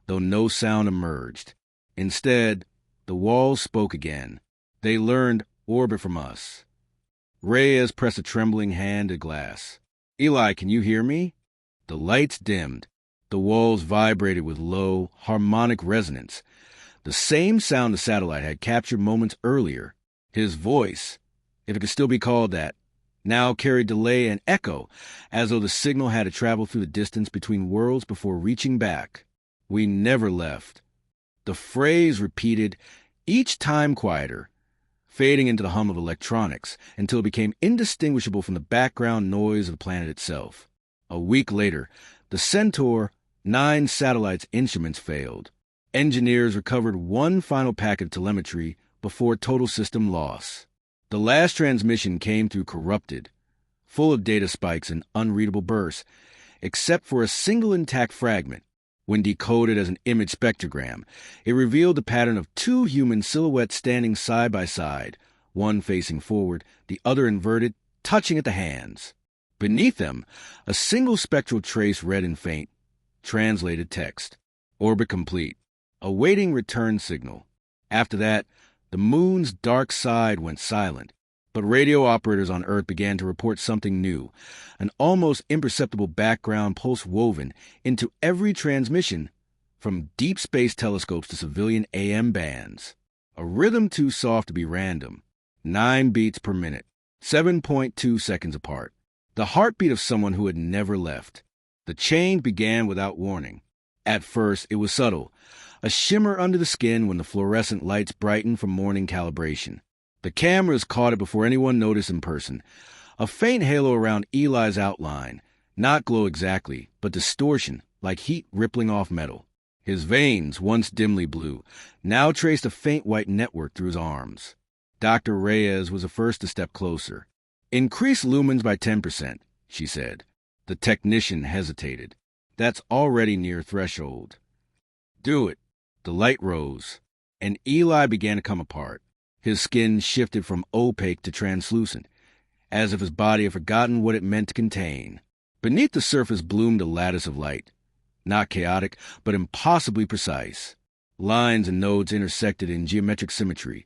though no sound emerged. Instead, the walls spoke again. They learned orbit from us. Reyes pressed a trembling hand to glass. Eli, can you hear me? The lights dimmed. The walls vibrated with low, harmonic resonance, the same sound the satellite had captured moments earlier. His voice, if it could still be called that, now carried delay and echo, as though the signal had to travel through the distance between worlds before reaching back. We never left. The phrase repeated, each time quieter, fading into the hum of electronics until it became indistinguishable from the background noise of the planet itself. A week later, the Centaur 9 satellite's instruments failed. Engineers recovered one final packet of telemetry before total system loss. The last transmission came through corrupted, full of data spikes and unreadable bursts, except for a single intact fragment. When decoded as an image spectrogram, it revealed the pattern of 2 human silhouettes standing side by side, one facing forward, the other inverted, touching at the hands. Beneath them, a single spectral trace read in faint, translated text. Orbit complete. Awaiting return signal. After that, the moon's dark side went silent, but radio operators on Earth began to report something new, an almost imperceptible background pulse woven into every transmission, from deep space telescopes to civilian AM bands. A rhythm too soft to be random, 9 beats per minute, 7.2 seconds apart. The heartbeat of someone who had never left. The change began without warning. At first, it was subtle, a shimmer under the skin when the fluorescent lights brightened from morning calibration. The cameras caught it before anyone noticed in person. A faint halo around Eli's outline, not glow exactly, but distortion, like heat rippling off metal. His veins, once dimly blue, now traced a faint white network through his arms. Dr. Reyes was the first to step closer. Increase lumens by 10%, she said. The technician hesitated. That's already near threshold. Do it. The light rose, and Eli began to come apart. His skin shifted from opaque to translucent, as if his body had forgotten what it meant to contain. Beneath the surface bloomed a lattice of light, not chaotic, but impossibly precise. Lines and nodes intersected in geometric symmetry,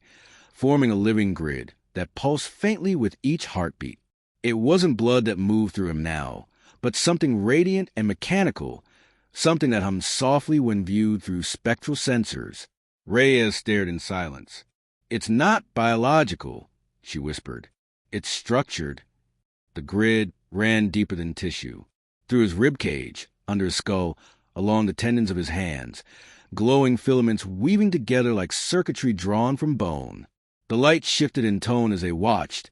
forming a living grid that pulsed faintly with each heartbeat. It wasn't blood that moved through him now, but something radiant and mechanical, something that hummed softly when viewed through spectral sensors. Reyes stared in silence. It's not biological, she whispered. It's structured. The grid ran deeper than tissue. Through his ribcage, under his skull, along the tendons of his hands, glowing filaments weaving together like circuitry drawn from bone. The light shifted in tone as they watched,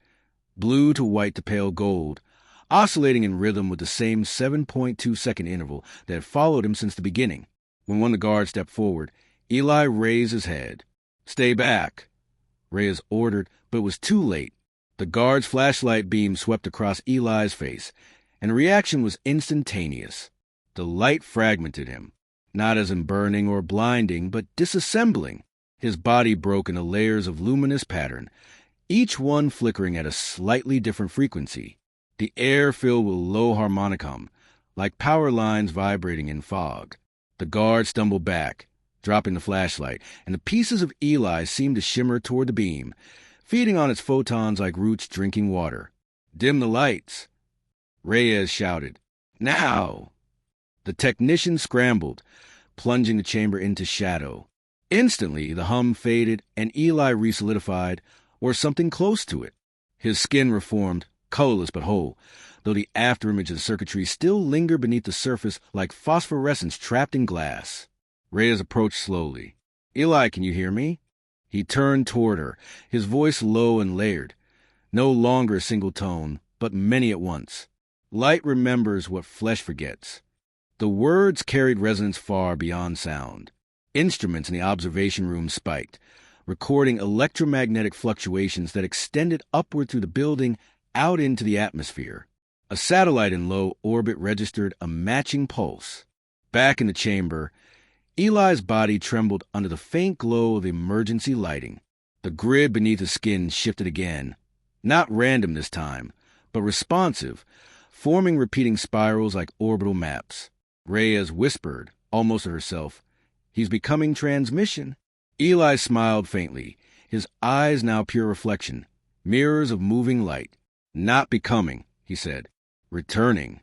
blue to white to pale gold, oscillating in rhythm with the same 7.2-second interval that had followed him since the beginning. When one of the guards stepped forward, Eli raised his head. "Stay back," Reyes ordered, but it was too late. The guard's flashlight beam swept across Eli's face, and the reaction was instantaneous. The light fragmented him, not as in burning or blinding, but disassembling. his body broke into layers of luminous pattern, each one flickering at a slightly different frequency. The air filled with low harmonicum, like power lines vibrating in fog. The guard stumbled back, dropping the flashlight, and the pieces of Eli seemed to shimmer toward the beam, feeding on its photons like roots drinking water. "Dim the lights," Reyes shouted. "Now!" The technician scrambled, plunging the chamber into shadow. Instantly, the hum faded, and Eli resolidified, or something close to it. His skin reformed, colorless but whole, though the afterimage of the circuitry still lingered beneath the surface like phosphorescence trapped in glass. Reyes approached slowly. "Eli, can you hear me?" He turned toward her, his voice low and layered. No longer a single tone, but many at once. Light remembers what flesh forgets. The words carried resonance far beyond sound. Instruments in the observation room spiked, recording electromagnetic fluctuations that extended upward through the building out into the atmosphere. A satellite in low orbit registered a matching pulse. Back in the chamber, Eli's body trembled under the faint glow of emergency lighting. The grid beneath his skin shifted again, not random this time, but responsive, forming repeating spirals like orbital maps. Reyes whispered, almost to herself, "He's becoming transmission." Eli smiled faintly, his eyes now pure reflection, mirrors of moving light. "Not becoming," he said. "Returning."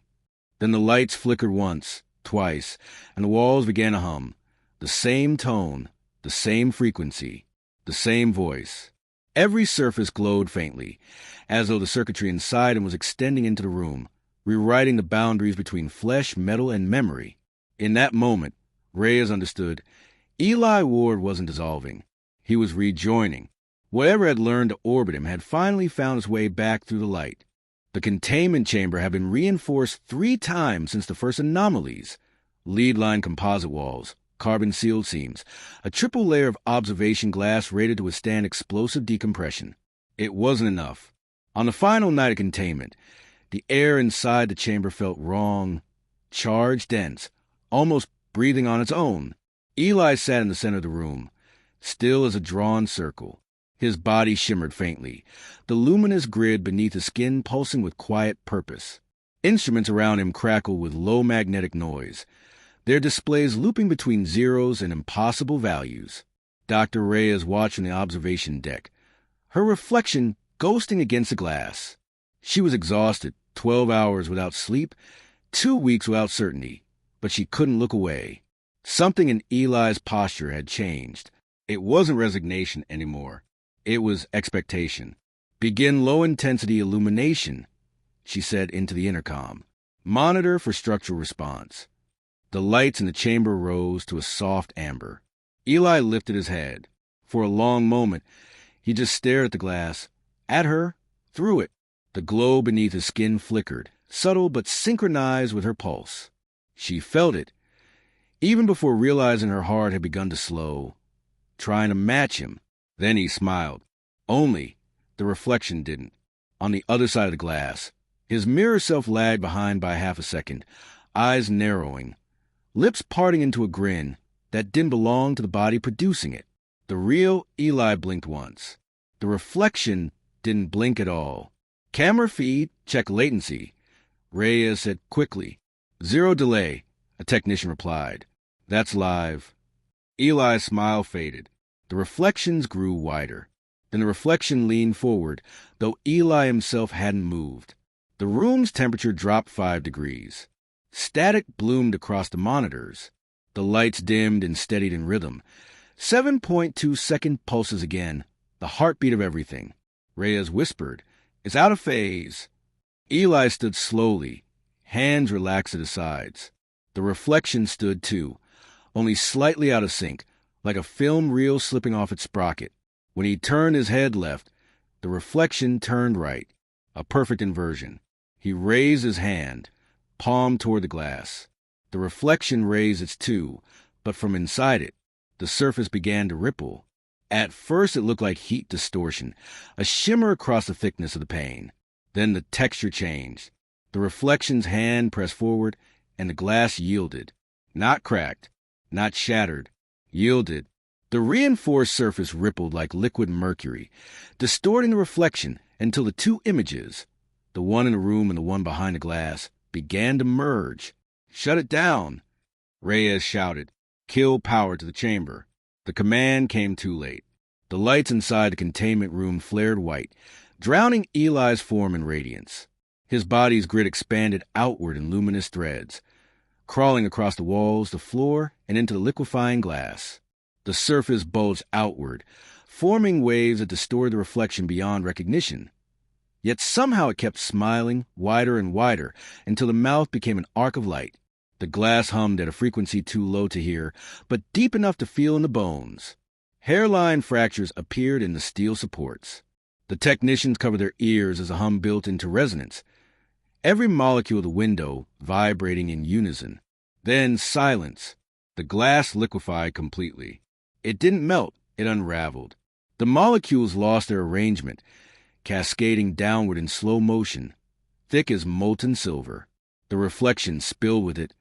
Then the lights flickered once, twice, and the walls began to hum. The same tone, the same frequency, the same voice. Every surface glowed faintly, as though the circuitry inside him was extending into the room, rewriting the boundaries between flesh, metal, and memory. In that moment, Reyes understood. Eli Ward wasn't dissolving. He was rejoining. Whatever had learned to orbit him had finally found its way back through the light. The containment chamber had been reinforced 3 times since the first anomalies. Lead-line composite walls, carbon-sealed seams, a triple layer of observation glass rated to withstand explosive decompression. It wasn't enough. On the final night of containment, the air inside the chamber felt wrong, charged, dense, almost breathing on its own. Eli sat in the center of the room, still as a drawn circle. His body shimmered faintly, the luminous grid beneath his skin pulsing with quiet purpose. Instruments around him crackled with low magnetic noise, their displays looping between zeros and impossible values. Dr. Reyes watched from the observation deck, her reflection ghosting against the glass. She was exhausted, 12 hours without sleep, 2 weeks without certainty, but she couldn't look away. Something in Eli's posture had changed. It wasn't resignation anymore. It was expectation. "Begin low-intensity illumination," she said into the intercom. "Monitor for structural response." The lights in the chamber rose to a soft amber. Eli lifted his head. For a long moment, he just stared at the glass, at her, through it. The glow beneath his skin flickered, subtle but synchronized with her pulse. She felt it, even before realizing her heart had begun to slow, trying to match him. Then he smiled. Only the reflection didn't. On the other side of the glass, his mirror self lagged behind by half a second, eyes narrowing, lips parting into a grin that didn't belong to the body producing it. The real Eli blinked once. The reflection didn't blink at all. "Camera feed, check latency," Reyes said quickly. "0 delay," a technician replied. "That's live." Eli's smile faded. The reflections grew wider. Then the reflection leaned forward, though Eli himself hadn't moved. The room's temperature dropped 5 degrees. Static bloomed across the monitors. The lights dimmed and steadied in rhythm. 7.2-second pulses again, the heartbeat of everything. Reyes whispered, "It's out of phase." Eli stood slowly, hands relaxed at his sides. The reflection stood too, only slightly out of sync, like a film reel slipping off its sprocket. When he turned his head left, the reflection turned right, a perfect inversion. He raised his hand, palm toward the glass. The reflection raised its too, but from inside it, the surface began to ripple. At first it looked like heat distortion, a shimmer across the thickness of the pane. Then the texture changed. The reflection's hand pressed forward, and the glass yielded. Not cracked, not shattered, yielded. The reinforced surface rippled like liquid mercury, distorting the reflection until the two images, the one in the room and the one behind the glass, began to merge. "Shut it down," Reyes shouted. "Kill power to the chamber." The command came too late. The lights inside the containment room flared white, drowning Eli's form in radiance. His body's grid expanded outward in luminous threads, crawling across the walls, the floor, and into the liquefying glass. The surface bulged outward, forming waves that distorted the reflection beyond recognition. Yet somehow it kept smiling, wider and wider, until the mouth became an arc of light. The glass hummed at a frequency too low to hear, but deep enough to feel in the bones. Hairline fractures appeared in the steel supports. The technicians covered their ears as the hum built into resonance, every molecule of the window vibrating in unison. Then silence. The glass liquefied completely. It didn't melt, it unraveled. The molecules lost their arrangement, cascading downward in slow motion, thick as molten silver. The reflection spilled with it,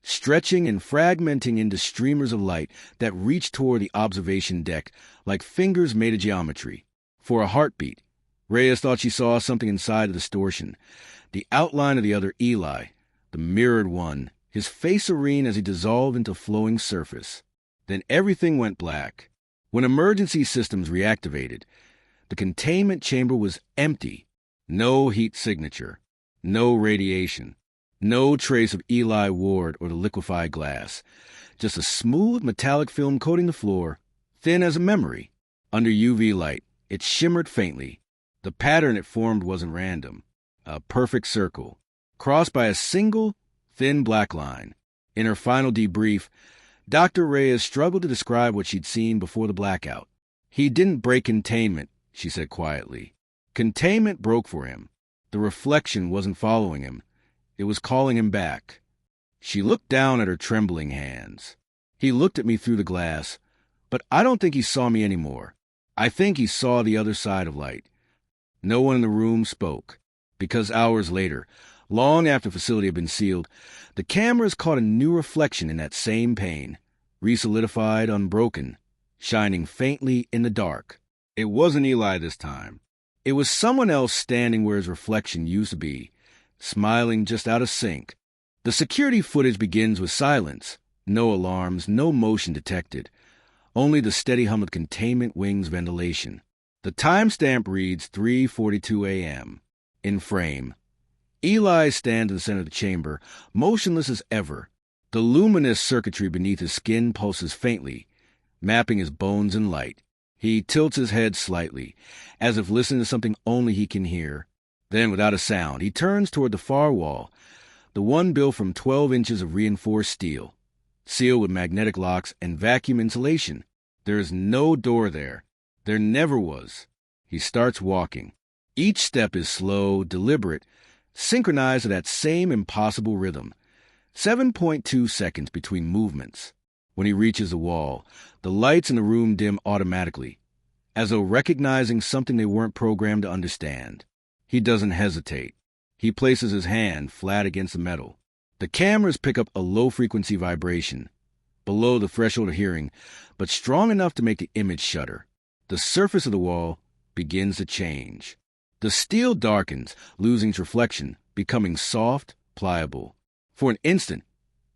stretching and fragmenting into streamers of light that reached toward the observation deck like fingers made of geometry. For a heartbeat, Reyes thought she saw something inside the distortion, the outline of the other Eli, the mirrored one, his face serene as he dissolved into flowing surface. Then everything went black. When emergency systems reactivated, the containment chamber was empty. No heat signature, no radiation, no trace of Eli Ward or the liquefied glass. Just a smooth metallic film coating the floor, thin as a memory. Under UV light, it shimmered faintly. The pattern it formed wasn't random. A perfect circle, crossed by a single, thin black line. In her final debrief, Dr. Reyes struggled to describe what she'd seen before the blackout. "He didn't break containment," she said quietly. "Containment broke for him. The reflection wasn't following him. It was calling him back." She looked down at her trembling hands. "He looked at me through the glass, but I don't think he saw me anymore. I think he saw the other side of light." No one in the room spoke, because hours later, long after the facility had been sealed, the cameras caught a new reflection in that same pane, resolidified, unbroken, shining faintly in the dark. It wasn't Eli this time. It was someone else standing where his reflection used to be, smiling just out of sync. The security footage begins with silence. No alarms, no motion detected. Only the steady hum of containment wings ventilation. The timestamp reads 3:42 a.m. In frame, Eli stands in the center of the chamber, motionless as ever. The luminous circuitry beneath his skin pulses faintly, mapping his bones in light. He tilts his head slightly, as if listening to something only he can hear. Then, without a sound, he turns toward the far wall, the one built from 12 inches of reinforced steel, sealed with magnetic locks and vacuum insulation. There is no door there. There never was. He starts walking. Each step is slow, deliberate, synchronized to that same impossible rhythm. 7.2 seconds between movements. When he reaches the wall, the lights in the room dim automatically, as though recognizing something they weren't programmed to understand. He doesn't hesitate. He places his hand flat against the metal. The cameras pick up a low-frequency vibration, below the threshold of hearing, but strong enough to make the image shudder. The surface of the wall begins to change. The steel darkens, losing its reflection, becoming soft, pliable. For an instant,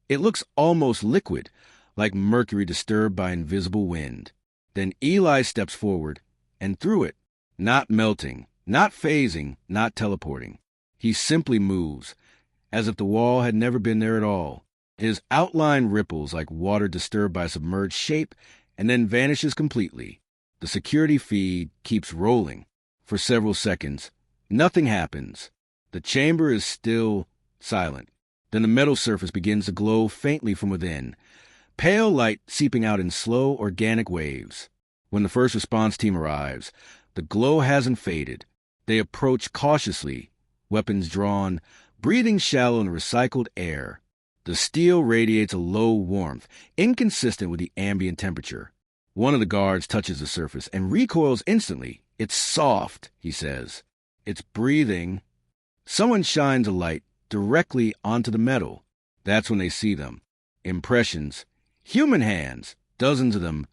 it looks almost liquid, like mercury disturbed by invisible wind. Then Eli steps forward, and through it, not melting, not phasing, not teleporting. He simply moves, as if the wall had never been there at all. His outline ripples like water disturbed by a submerged shape, and then vanishes completely. The security feed keeps rolling. For several seconds, nothing happens. The chamber is still silent. Then the metal surface begins to glow faintly from within, pale light seeping out in slow, organic waves. When the first response team arrives, the glow hasn't faded. They approach cautiously, weapons drawn, breathing shallow in the recycled air. The steel radiates a low warmth, inconsistent with the ambient temperature. One of the guards touches the surface and recoils instantly. "It's soft," he says. "It's breathing." Someone shines a light directly onto the metal. That's when they see them. Impressions. Human hands, dozens of them,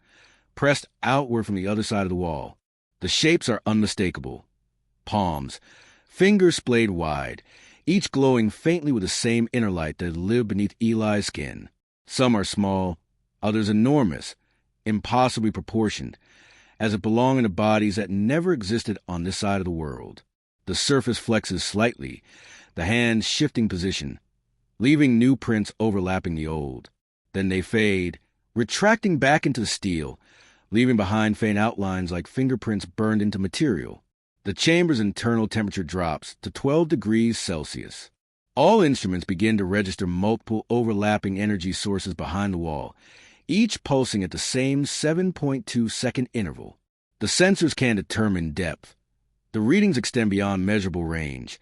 pressed outward from the other side of the wall. The shapes are unmistakable. Palms, fingers splayed wide, each glowing faintly with the same inner light that lived beneath Eli's skin. Some are small, others enormous, impossibly proportioned, as if belonging to bodies that never existed on this side of the world. The surface flexes slightly, the hands shifting position, leaving new prints overlapping the old. Then they fade, retracting back into the steel, leaving behind faint outlines like fingerprints burned into material. The chamber's internal temperature drops to 12 degrees Celsius. All instruments begin to register multiple overlapping energy sources behind the wall, each pulsing at the same 7.2-second interval. The sensors can determine depth. The readings extend beyond measurable range,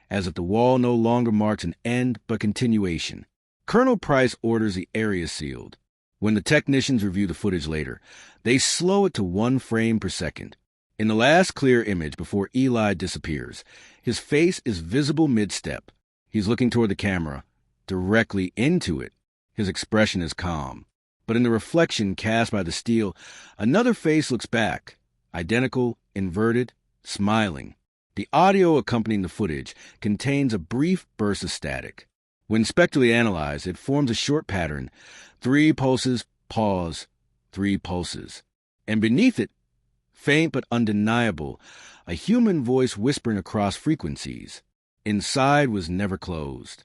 as if the wall no longer marks an end but continuation. Colonel Price orders the area sealed. When the technicians review the footage later, they slow it to 1 frame per second. In the last clear image before Eli disappears, his face is visible mid-step. He's looking toward the camera, directly into it. His expression is calm. But in the reflection cast by the steel, another face looks back, identical, inverted, smiling. The audio accompanying the footage contains a brief burst of static. When spectrally analyzed, it forms a short pattern: 3 pulses, pause, 3 pulses. And beneath it, faint but undeniable, a human voice whispering across frequencies. Inside was never closed.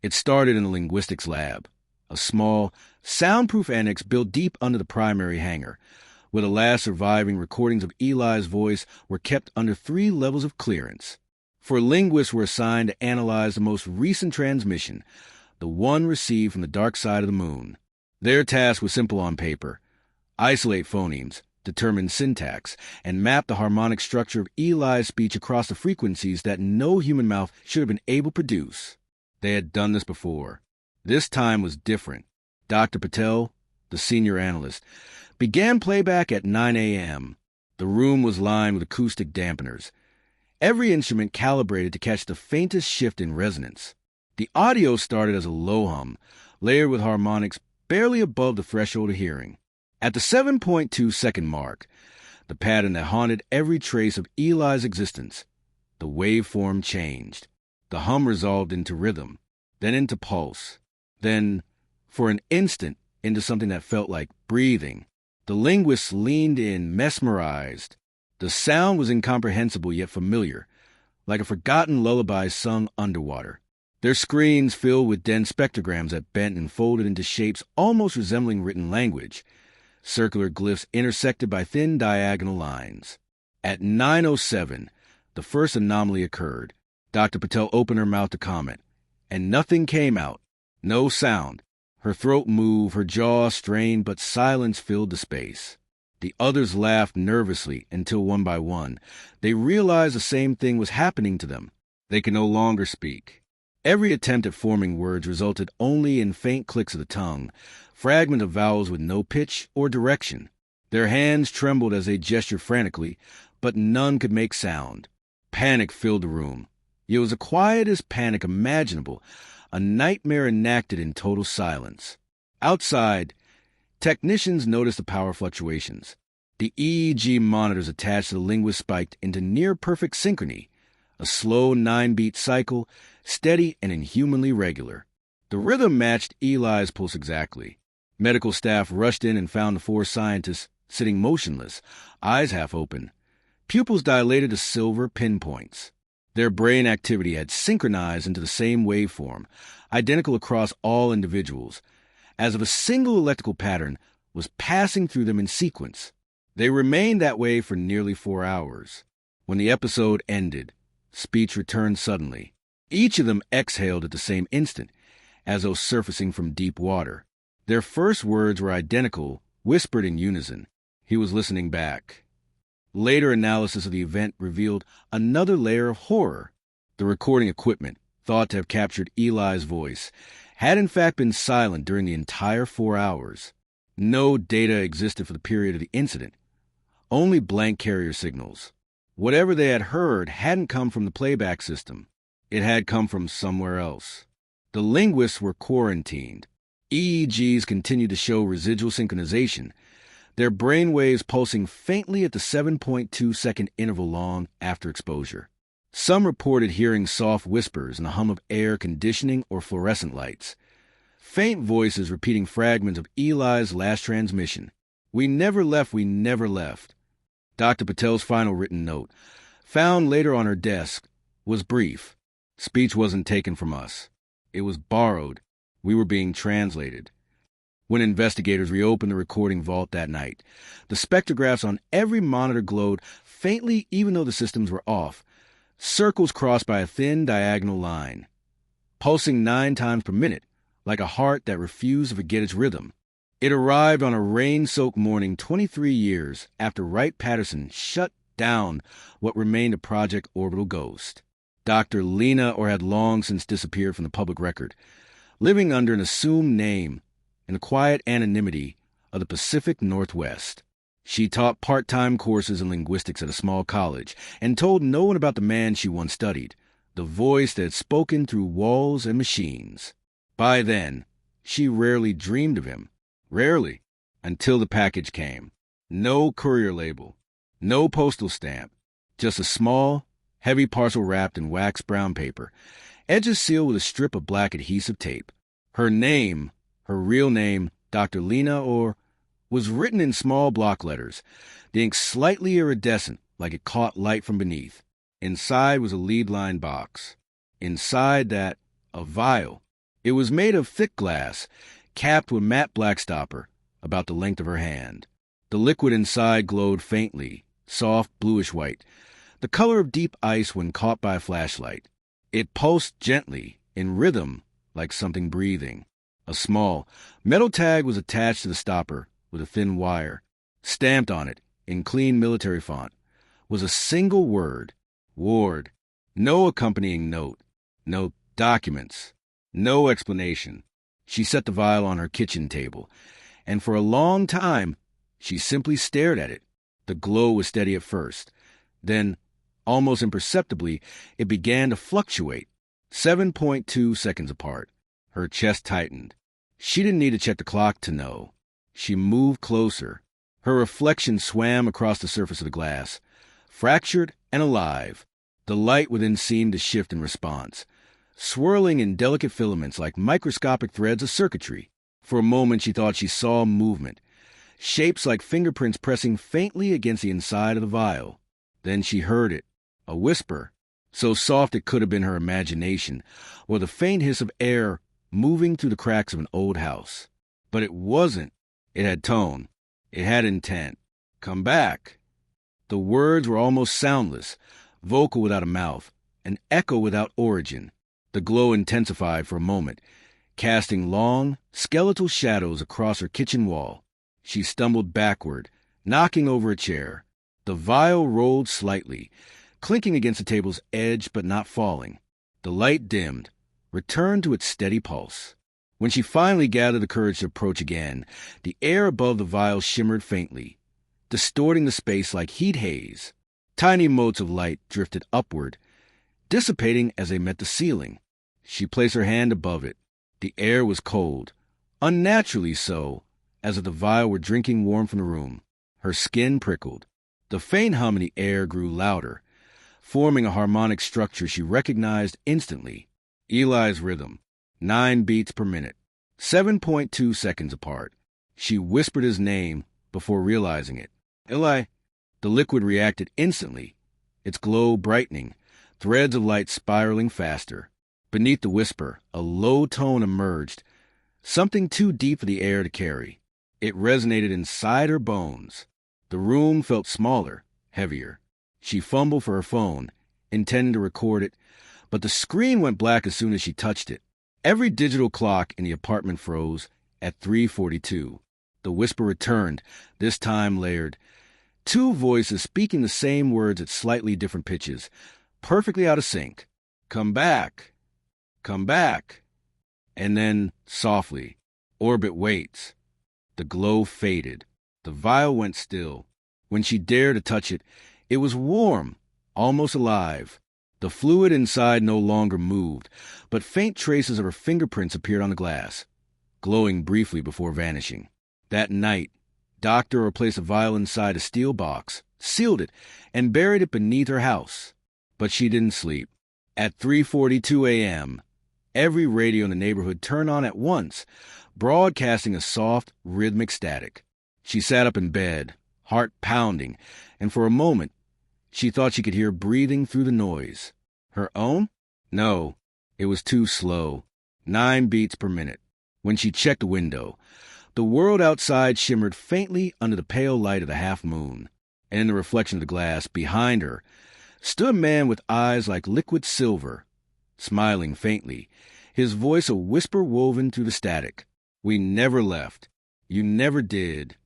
It started in the linguistics lab, a small, soundproof annex built deep under the primary hangar, where the last surviving recordings of Eli's voice were kept under 3 levels of clearance. 4 linguists were assigned to analyze the most recent transmission, the one received from the dark side of the moon. Their task was simple on paper: isolate phonemes, determine syntax, and map the harmonic structure of Eli's speech across the frequencies that no human mouth should have been able to produce. They had done this before. This time was different. Dr. Patel, the senior analyst, began playback at 9 a.m. The room was lined with acoustic dampeners, every instrument calibrated to catch the faintest shift in resonance. The audio started as a low hum, layered with harmonics barely above the threshold of hearing. At the 7.2-second mark, the pattern that haunted every trace of Eli's existence, the waveform changed. The hum resolved into rhythm, then into pulse, then, for an instant, into something that felt like breathing. The linguists leaned in, mesmerized. The sound was incomprehensible yet familiar, like a forgotten lullaby sung underwater. Their screens filled with dense spectrograms that bent and folded into shapes almost resembling written language, circular glyphs intersected by thin diagonal lines. At 9:07, the first anomaly occurred. Dr. Patel opened her mouth to comment, and nothing came out. No sound. Her throat moved, her jaw strained, but silence filled the space. The others laughed nervously until one by one, they realized the same thing was happening to them. They could no longer speak. Every attempt at forming words resulted only in faint clicks of the tongue, fragments of vowels with no pitch or direction. Their hands trembled as they gestured frantically, but none could make sound. Panic filled the room. It was the quietest panic imaginable, a nightmare enacted in total silence. Outside, technicians noticed the power fluctuations. The EEG monitors attached to the linguist spiked into near-perfect synchrony, a slow 9-beat cycle, steady and inhumanly regular. The rhythm matched Eli's pulse exactly. Medical staff rushed in and found the 4 scientists sitting motionless, eyes half open, pupils dilated to silver pinpoints. Their brain activity had synchronized into the same waveform, identical across all individuals, as if a single electrical pattern was passing through them in sequence. They remained that way for nearly 4 hours. When the episode ended, speech returned suddenly. Each of them exhaled at the same instant, as though surfacing from deep water. Their first words were identical, whispered in unison. He was listening back. Later analysis of the event revealed another layer of horror. The recording equipment, thought to have captured Eli's voice, had in fact been silent during the entire 4 hours. No data existed for the period of the incident, only blank carrier signals. Whatever they had heard hadn't come from the playback system. It had come from somewhere else. The linguists were quarantined. EEGs continued to show residual synchronization. their brain waves pulsing faintly at the 7.2-second interval long after exposure. Some reported hearing soft whispers and the hum of air conditioning or fluorescent lights. Faint voices repeating fragments of Eli's last transmission. "We never left, we never left." Dr. Patel's final written note, found later on her desk, was brief. Speech wasn't taken from us. It was borrowed. We were being translated. When investigators reopened the recording vault that night, the spectrographs on every monitor glowed faintly even though the systems were off, circles crossed by a thin diagonal line, pulsing 9 times per minute, like a heart that refused to forget its rhythm. It arrived on a rain-soaked morning 23 years after Wright-Patterson shut down what remained of Project Orbital Ghost. Dr. Lena Orr had long since disappeared from the public record, living under an assumed name in the quiet anonymity of the Pacific Northwest. She taught part-time courses in linguistics at a small college and told no one about the man she once studied, the voice that had spoken through walls and machines. By then, she rarely dreamed of him. Rarely, until the package came. No courier label, no postal stamp, just a small, heavy parcel wrapped in wax brown paper, edges sealed with a strip of black adhesive tape. Her name, her real name, Dr. Lena Orr, was written in small block letters, the ink slightly iridescent like it caught light from beneath. Inside was a lead-lined box. Inside that, a vial. It was made of thick glass, capped with matte black stopper, about the length of her hand. The liquid inside glowed faintly, soft bluish-white, the color of deep ice when caught by a flashlight. It pulsed gently, in rhythm, like something breathing. A small metal tag was attached to the stopper with a thin wire. Stamped on it, in clean military font, was a single word, Ward. No accompanying note, no documents, no explanation. She set the vial on her kitchen table, and for a long time, she simply stared at it. The glow was steady at first. Then, almost imperceptibly, it began to fluctuate, 7.2 seconds apart. Her chest tightened. She didn't need to check the clock to know. She moved closer. Her reflection swam across the surface of the glass, fractured and alive. The light within seemed to shift in response, swirling in delicate filaments like microscopic threads of circuitry. For a moment she thought she saw movement, shapes like fingerprints pressing faintly against the inside of the vial. Then she heard it, a whisper, so soft it could have been her imagination, or the faint hiss of air moving through the cracks of an old house. But it wasn't. It had tone. It had intent. "Come back." The words were almost soundless, vocal without a mouth, an echo without origin. The glow intensified for a moment, casting long, skeletal shadows across her kitchen wall. She stumbled backward, knocking over a chair. The vial rolled slightly, clinking against the table's edge but not falling. The light dimmed, returned to its steady pulse. When she finally gathered the courage to approach again, the air above the vial shimmered faintly, distorting the space like heat haze. Tiny motes of light drifted upward, dissipating as they met the ceiling. She placed her hand above it. The air was cold, unnaturally so, as if the vial were drinking warm from the room. Her skin prickled. The faint hum in the air grew louder, forming a harmonic structure she recognized instantly. Eli's rhythm, 9 beats per minute, 7.2 seconds apart. She whispered his name before realizing it. "Eli." The liquid reacted instantly, its glow brightening, threads of light spiraling faster. Beneath the whisper, a low tone emerged, something too deep for the air to carry. It resonated inside her bones. The room felt smaller, heavier. She fumbled for her phone, intending to record it, but the screen went black as soon as she touched it. Every digital clock in the apartment froze at 3:42. The whisper returned, this time layered. 2 voices speaking the same words at slightly different pitches, perfectly out of sync. "Come back. Come back." And then, softly, "Orbit waits." The glow faded. The vial went still. When she dared to touch it, it was warm, almost alive. The fluid inside no longer moved, but faint traces of her fingerprints appeared on the glass, glowing briefly before vanishing. That night, docked her or placed a vial inside a steel box, sealed it, and buried it beneath her house. But she didn't sleep. At 3:42 a.m., every radio in the neighborhood turned on at once, broadcasting a soft, rhythmic static. She sat up in bed, heart pounding, and for a moment, she thought she could hear breathing through the noise. Her own? No, it was too slow. 9 beats per minute. When she checked the window, the world outside shimmered faintly under the pale light of the half-moon, and in the reflection of the glass behind her stood a man with eyes like liquid silver, smiling faintly, his voice a whisper woven through the static. "We never left. You never did."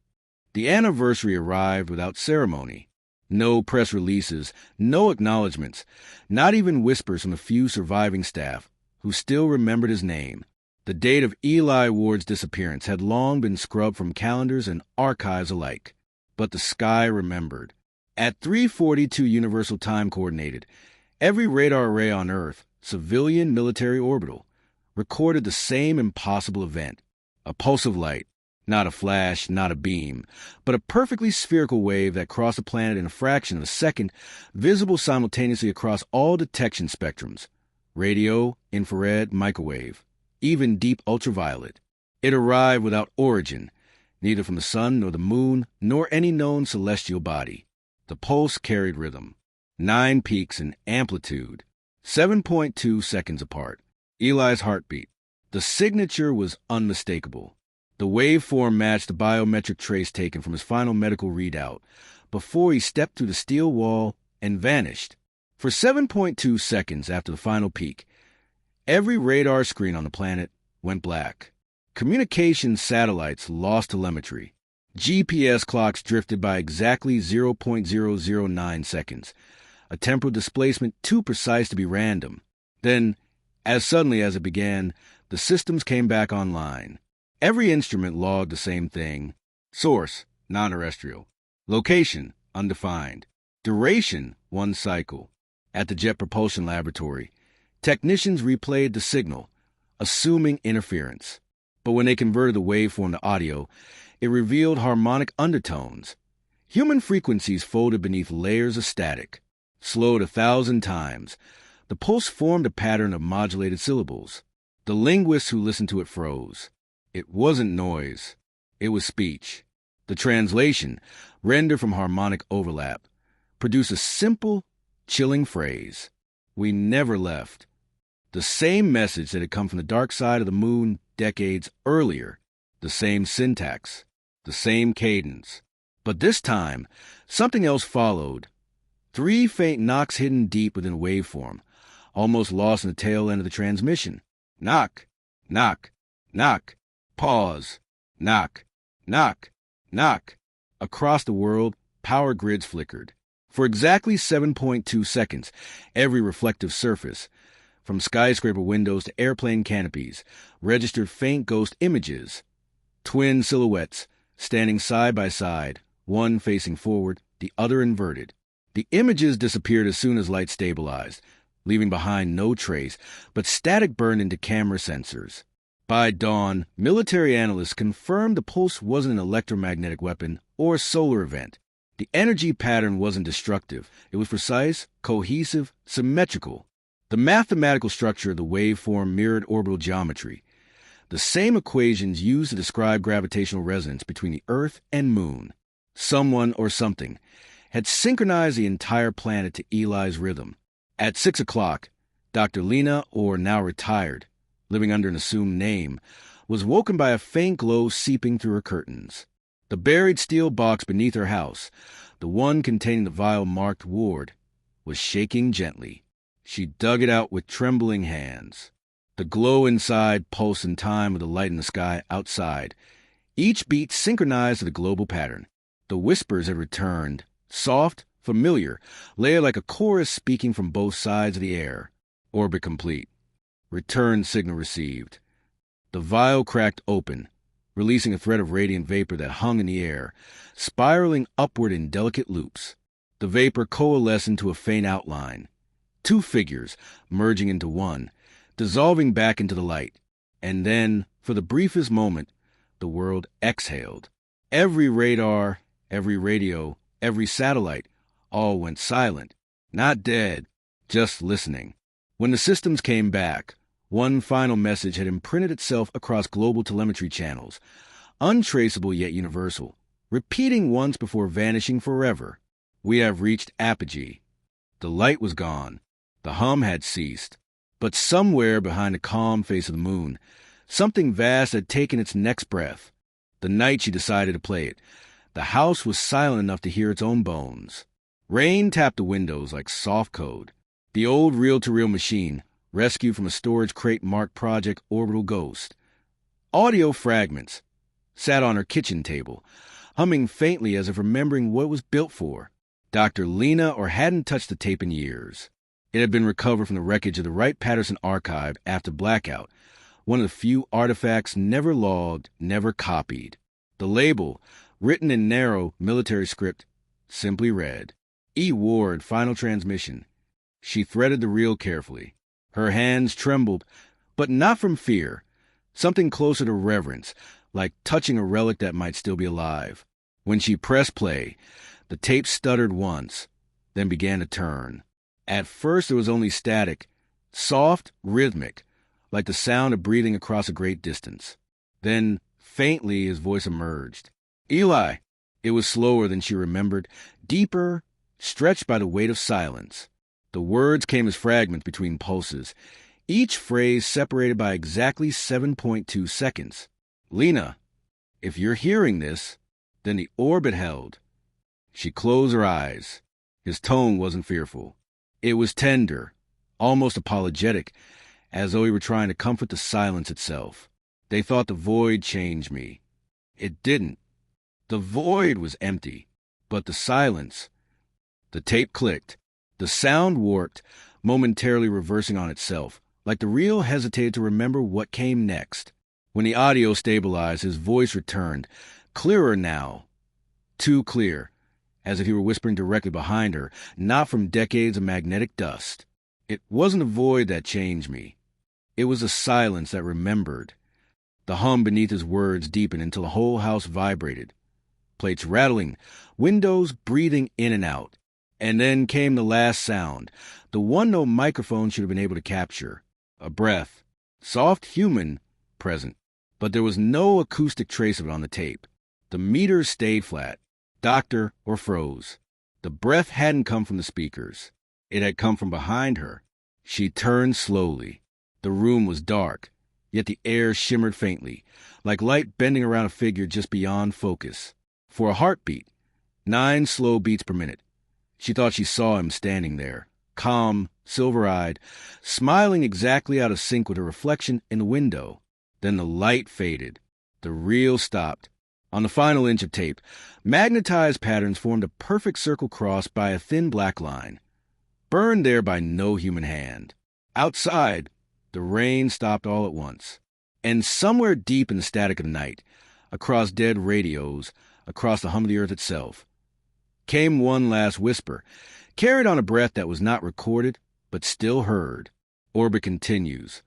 The anniversary arrived without ceremony. No press releases, no acknowledgments, not even whispers from the few surviving staff who still remembered his name. The date of Eli Ward's disappearance had long been scrubbed from calendars and archives alike. But the sky remembered. At 3:42 Universal Time Coordinated, every radar array on Earth, civilian, military, orbital, recorded the same impossible event. A pulse of light, not a flash, not a beam, but a perfectly spherical wave that crossed the planet in a fraction of a second, visible simultaneously across all detection spectrums: radio, infrared, microwave, even deep ultraviolet. It arrived without origin, neither from the sun nor the moon, nor any known celestial body. The pulse carried rhythm. 9 peaks in amplitude, 7.2 seconds apart. Eli's heartbeat. The signature was unmistakable. The waveform matched the biometric trace taken from his final medical readout before he stepped through the steel wall and vanished. For 7.2 seconds after the final peak, every radar screen on the planet went black. Communications satellites lost telemetry. GPS clocks drifted by exactly 0.009 seconds, a temporal displacement too precise to be random. Then, as suddenly as it began, the systems came back online. Every instrument logged the same thing. Source, non-terrestrial. Location, undefined. Duration, 1 cycle. At the Jet Propulsion Laboratory, technicians replayed the signal, assuming interference. But when they converted the waveform to audio, it revealed harmonic undertones. Human frequencies folded beneath layers of static. Slowed 1,000 times, the pulse formed a pattern of modulated syllables. The linguists who listened to it froze. It wasn't noise. It was speech. The translation, rendered from harmonic overlap, produced a simple, chilling phrase: "We never left." The same message that had come from the dark side of the moon decades earlier. The same syntax. The same cadence. But this time, something else followed. 3 faint knocks hidden deep within the waveform, almost lost in the tail end of the transmission. Knock, knock, knock, pause, knock, knock, knock. Across the world, power grids flickered. For exactly 7.2 seconds, every reflective surface, from skyscraper windows to airplane canopies, registered faint ghost images. Twin silhouettes, standing side by side, one facing forward, the other inverted. The images disappeared as soon as light stabilized, leaving behind no trace, but static burned into camera sensors. By dawn, military analysts confirmed the pulse wasn't an electromagnetic weapon or solar event. The energy pattern wasn't destructive. It was precise, cohesive, symmetrical. The mathematical structure of the waveform mirrored orbital geometry. The same equations used to describe gravitational resonance between the Earth and Moon. Someone or something had synchronized the entire planet to Eli's rhythm. At 6 o'clock, Dr. Lena, or now retired, living under an assumed name, was woken by a faint glow seeping through her curtains. The buried steel box beneath her house, the one containing the vial marked Ward, was shaking gently. She dug it out with trembling hands. The glow inside pulsed in time with the light in the sky outside. Each beat synchronized to the global pattern. The whispers had returned, soft, familiar, layered like a chorus speaking from both sides of the air. Orbit complete. Return signal received. The vial cracked open, releasing a thread of radiant vapor that hung in the air, spiraling upward in delicate loops. The vapor coalesced into a faint outline. 2 figures merging into one, dissolving back into the light. And then, for the briefest moment, the world exhaled. Every radar, every radio, every satellite, all went silent. Not dead, just listening. When the systems came back, one final message had imprinted itself across global telemetry channels, untraceable yet universal, repeating once before vanishing forever. We have reached apogee. The light was gone. The hum had ceased. But somewhere behind the calm face of the moon, something vast had taken its next breath. The night she decided to play it, the house was silent enough to hear its own bones. Rain tapped the windows like soft code. The old reel-to-reel machine, rescued from a storage crate marked Project Orbital Ghost. Audio fragments sat on her kitchen table, humming faintly as if remembering what it was built for. Dr. Lena or hadn't touched the tape in years. It had been recovered from the wreckage of the Wright-Patterson archive after blackout, one of the few artifacts never logged, never copied. The label, written in narrow military script, simply read, E. Ward, final transmission. She threaded the reel carefully. Her hands trembled, but not from fear, something closer to reverence, like touching a relic that might still be alive. When she pressed play, the tape stuttered once, then began to turn. At first it was only static, soft, rhythmic, like the sound of breathing across a great distance. Then, faintly, his voice emerged. Eli! It was slower than she remembered, deeper, stretched by the weight of silence. The words came as fragments between pulses, each phrase separated by exactly 7.2 seconds. Lena, if you're hearing this, then the orbit held. She closed her eyes. His tone wasn't fearful. It was tender, almost apologetic, as though he were trying to comfort the silence itself. They thought the void changed me. It didn't. The void was empty, but the silence. The tape clicked. The sound warped, momentarily reversing on itself, like the reel hesitated to remember what came next. When the audio stabilized, his voice returned, clearer now. Too clear, as if he were whispering directly behind her, not from decades of magnetic dust. It wasn't a void that changed me. It was a silence that remembered. The hum beneath his words deepened until the whole house vibrated. Plates rattling, windows breathing in and out. And then came the last sound, the one no microphone should have been able to capture. A breath, soft, human, present. But there was no acoustic trace of it on the tape. The meters stayed flat, doctor or froze. The breath hadn't come from the speakers. It had come from behind her. She turned slowly. The room was dark, yet the air shimmered faintly, like light bending around a figure just beyond focus. For a heartbeat, 9 slow beats per minute. She thought she saw him standing there, calm, silver-eyed, smiling exactly out of sync with her reflection in the window. Then the light faded. The reel stopped. On the final inch of tape, magnetized patterns formed a perfect circle crossed by a thin black line, burned there by no human hand. Outside, the rain stopped all at once. And somewhere deep in the static of the night, across dead radios, across the hum of the earth itself, came one last whisper, carried on a breath that was not recorded, but still heard. Orbit continues.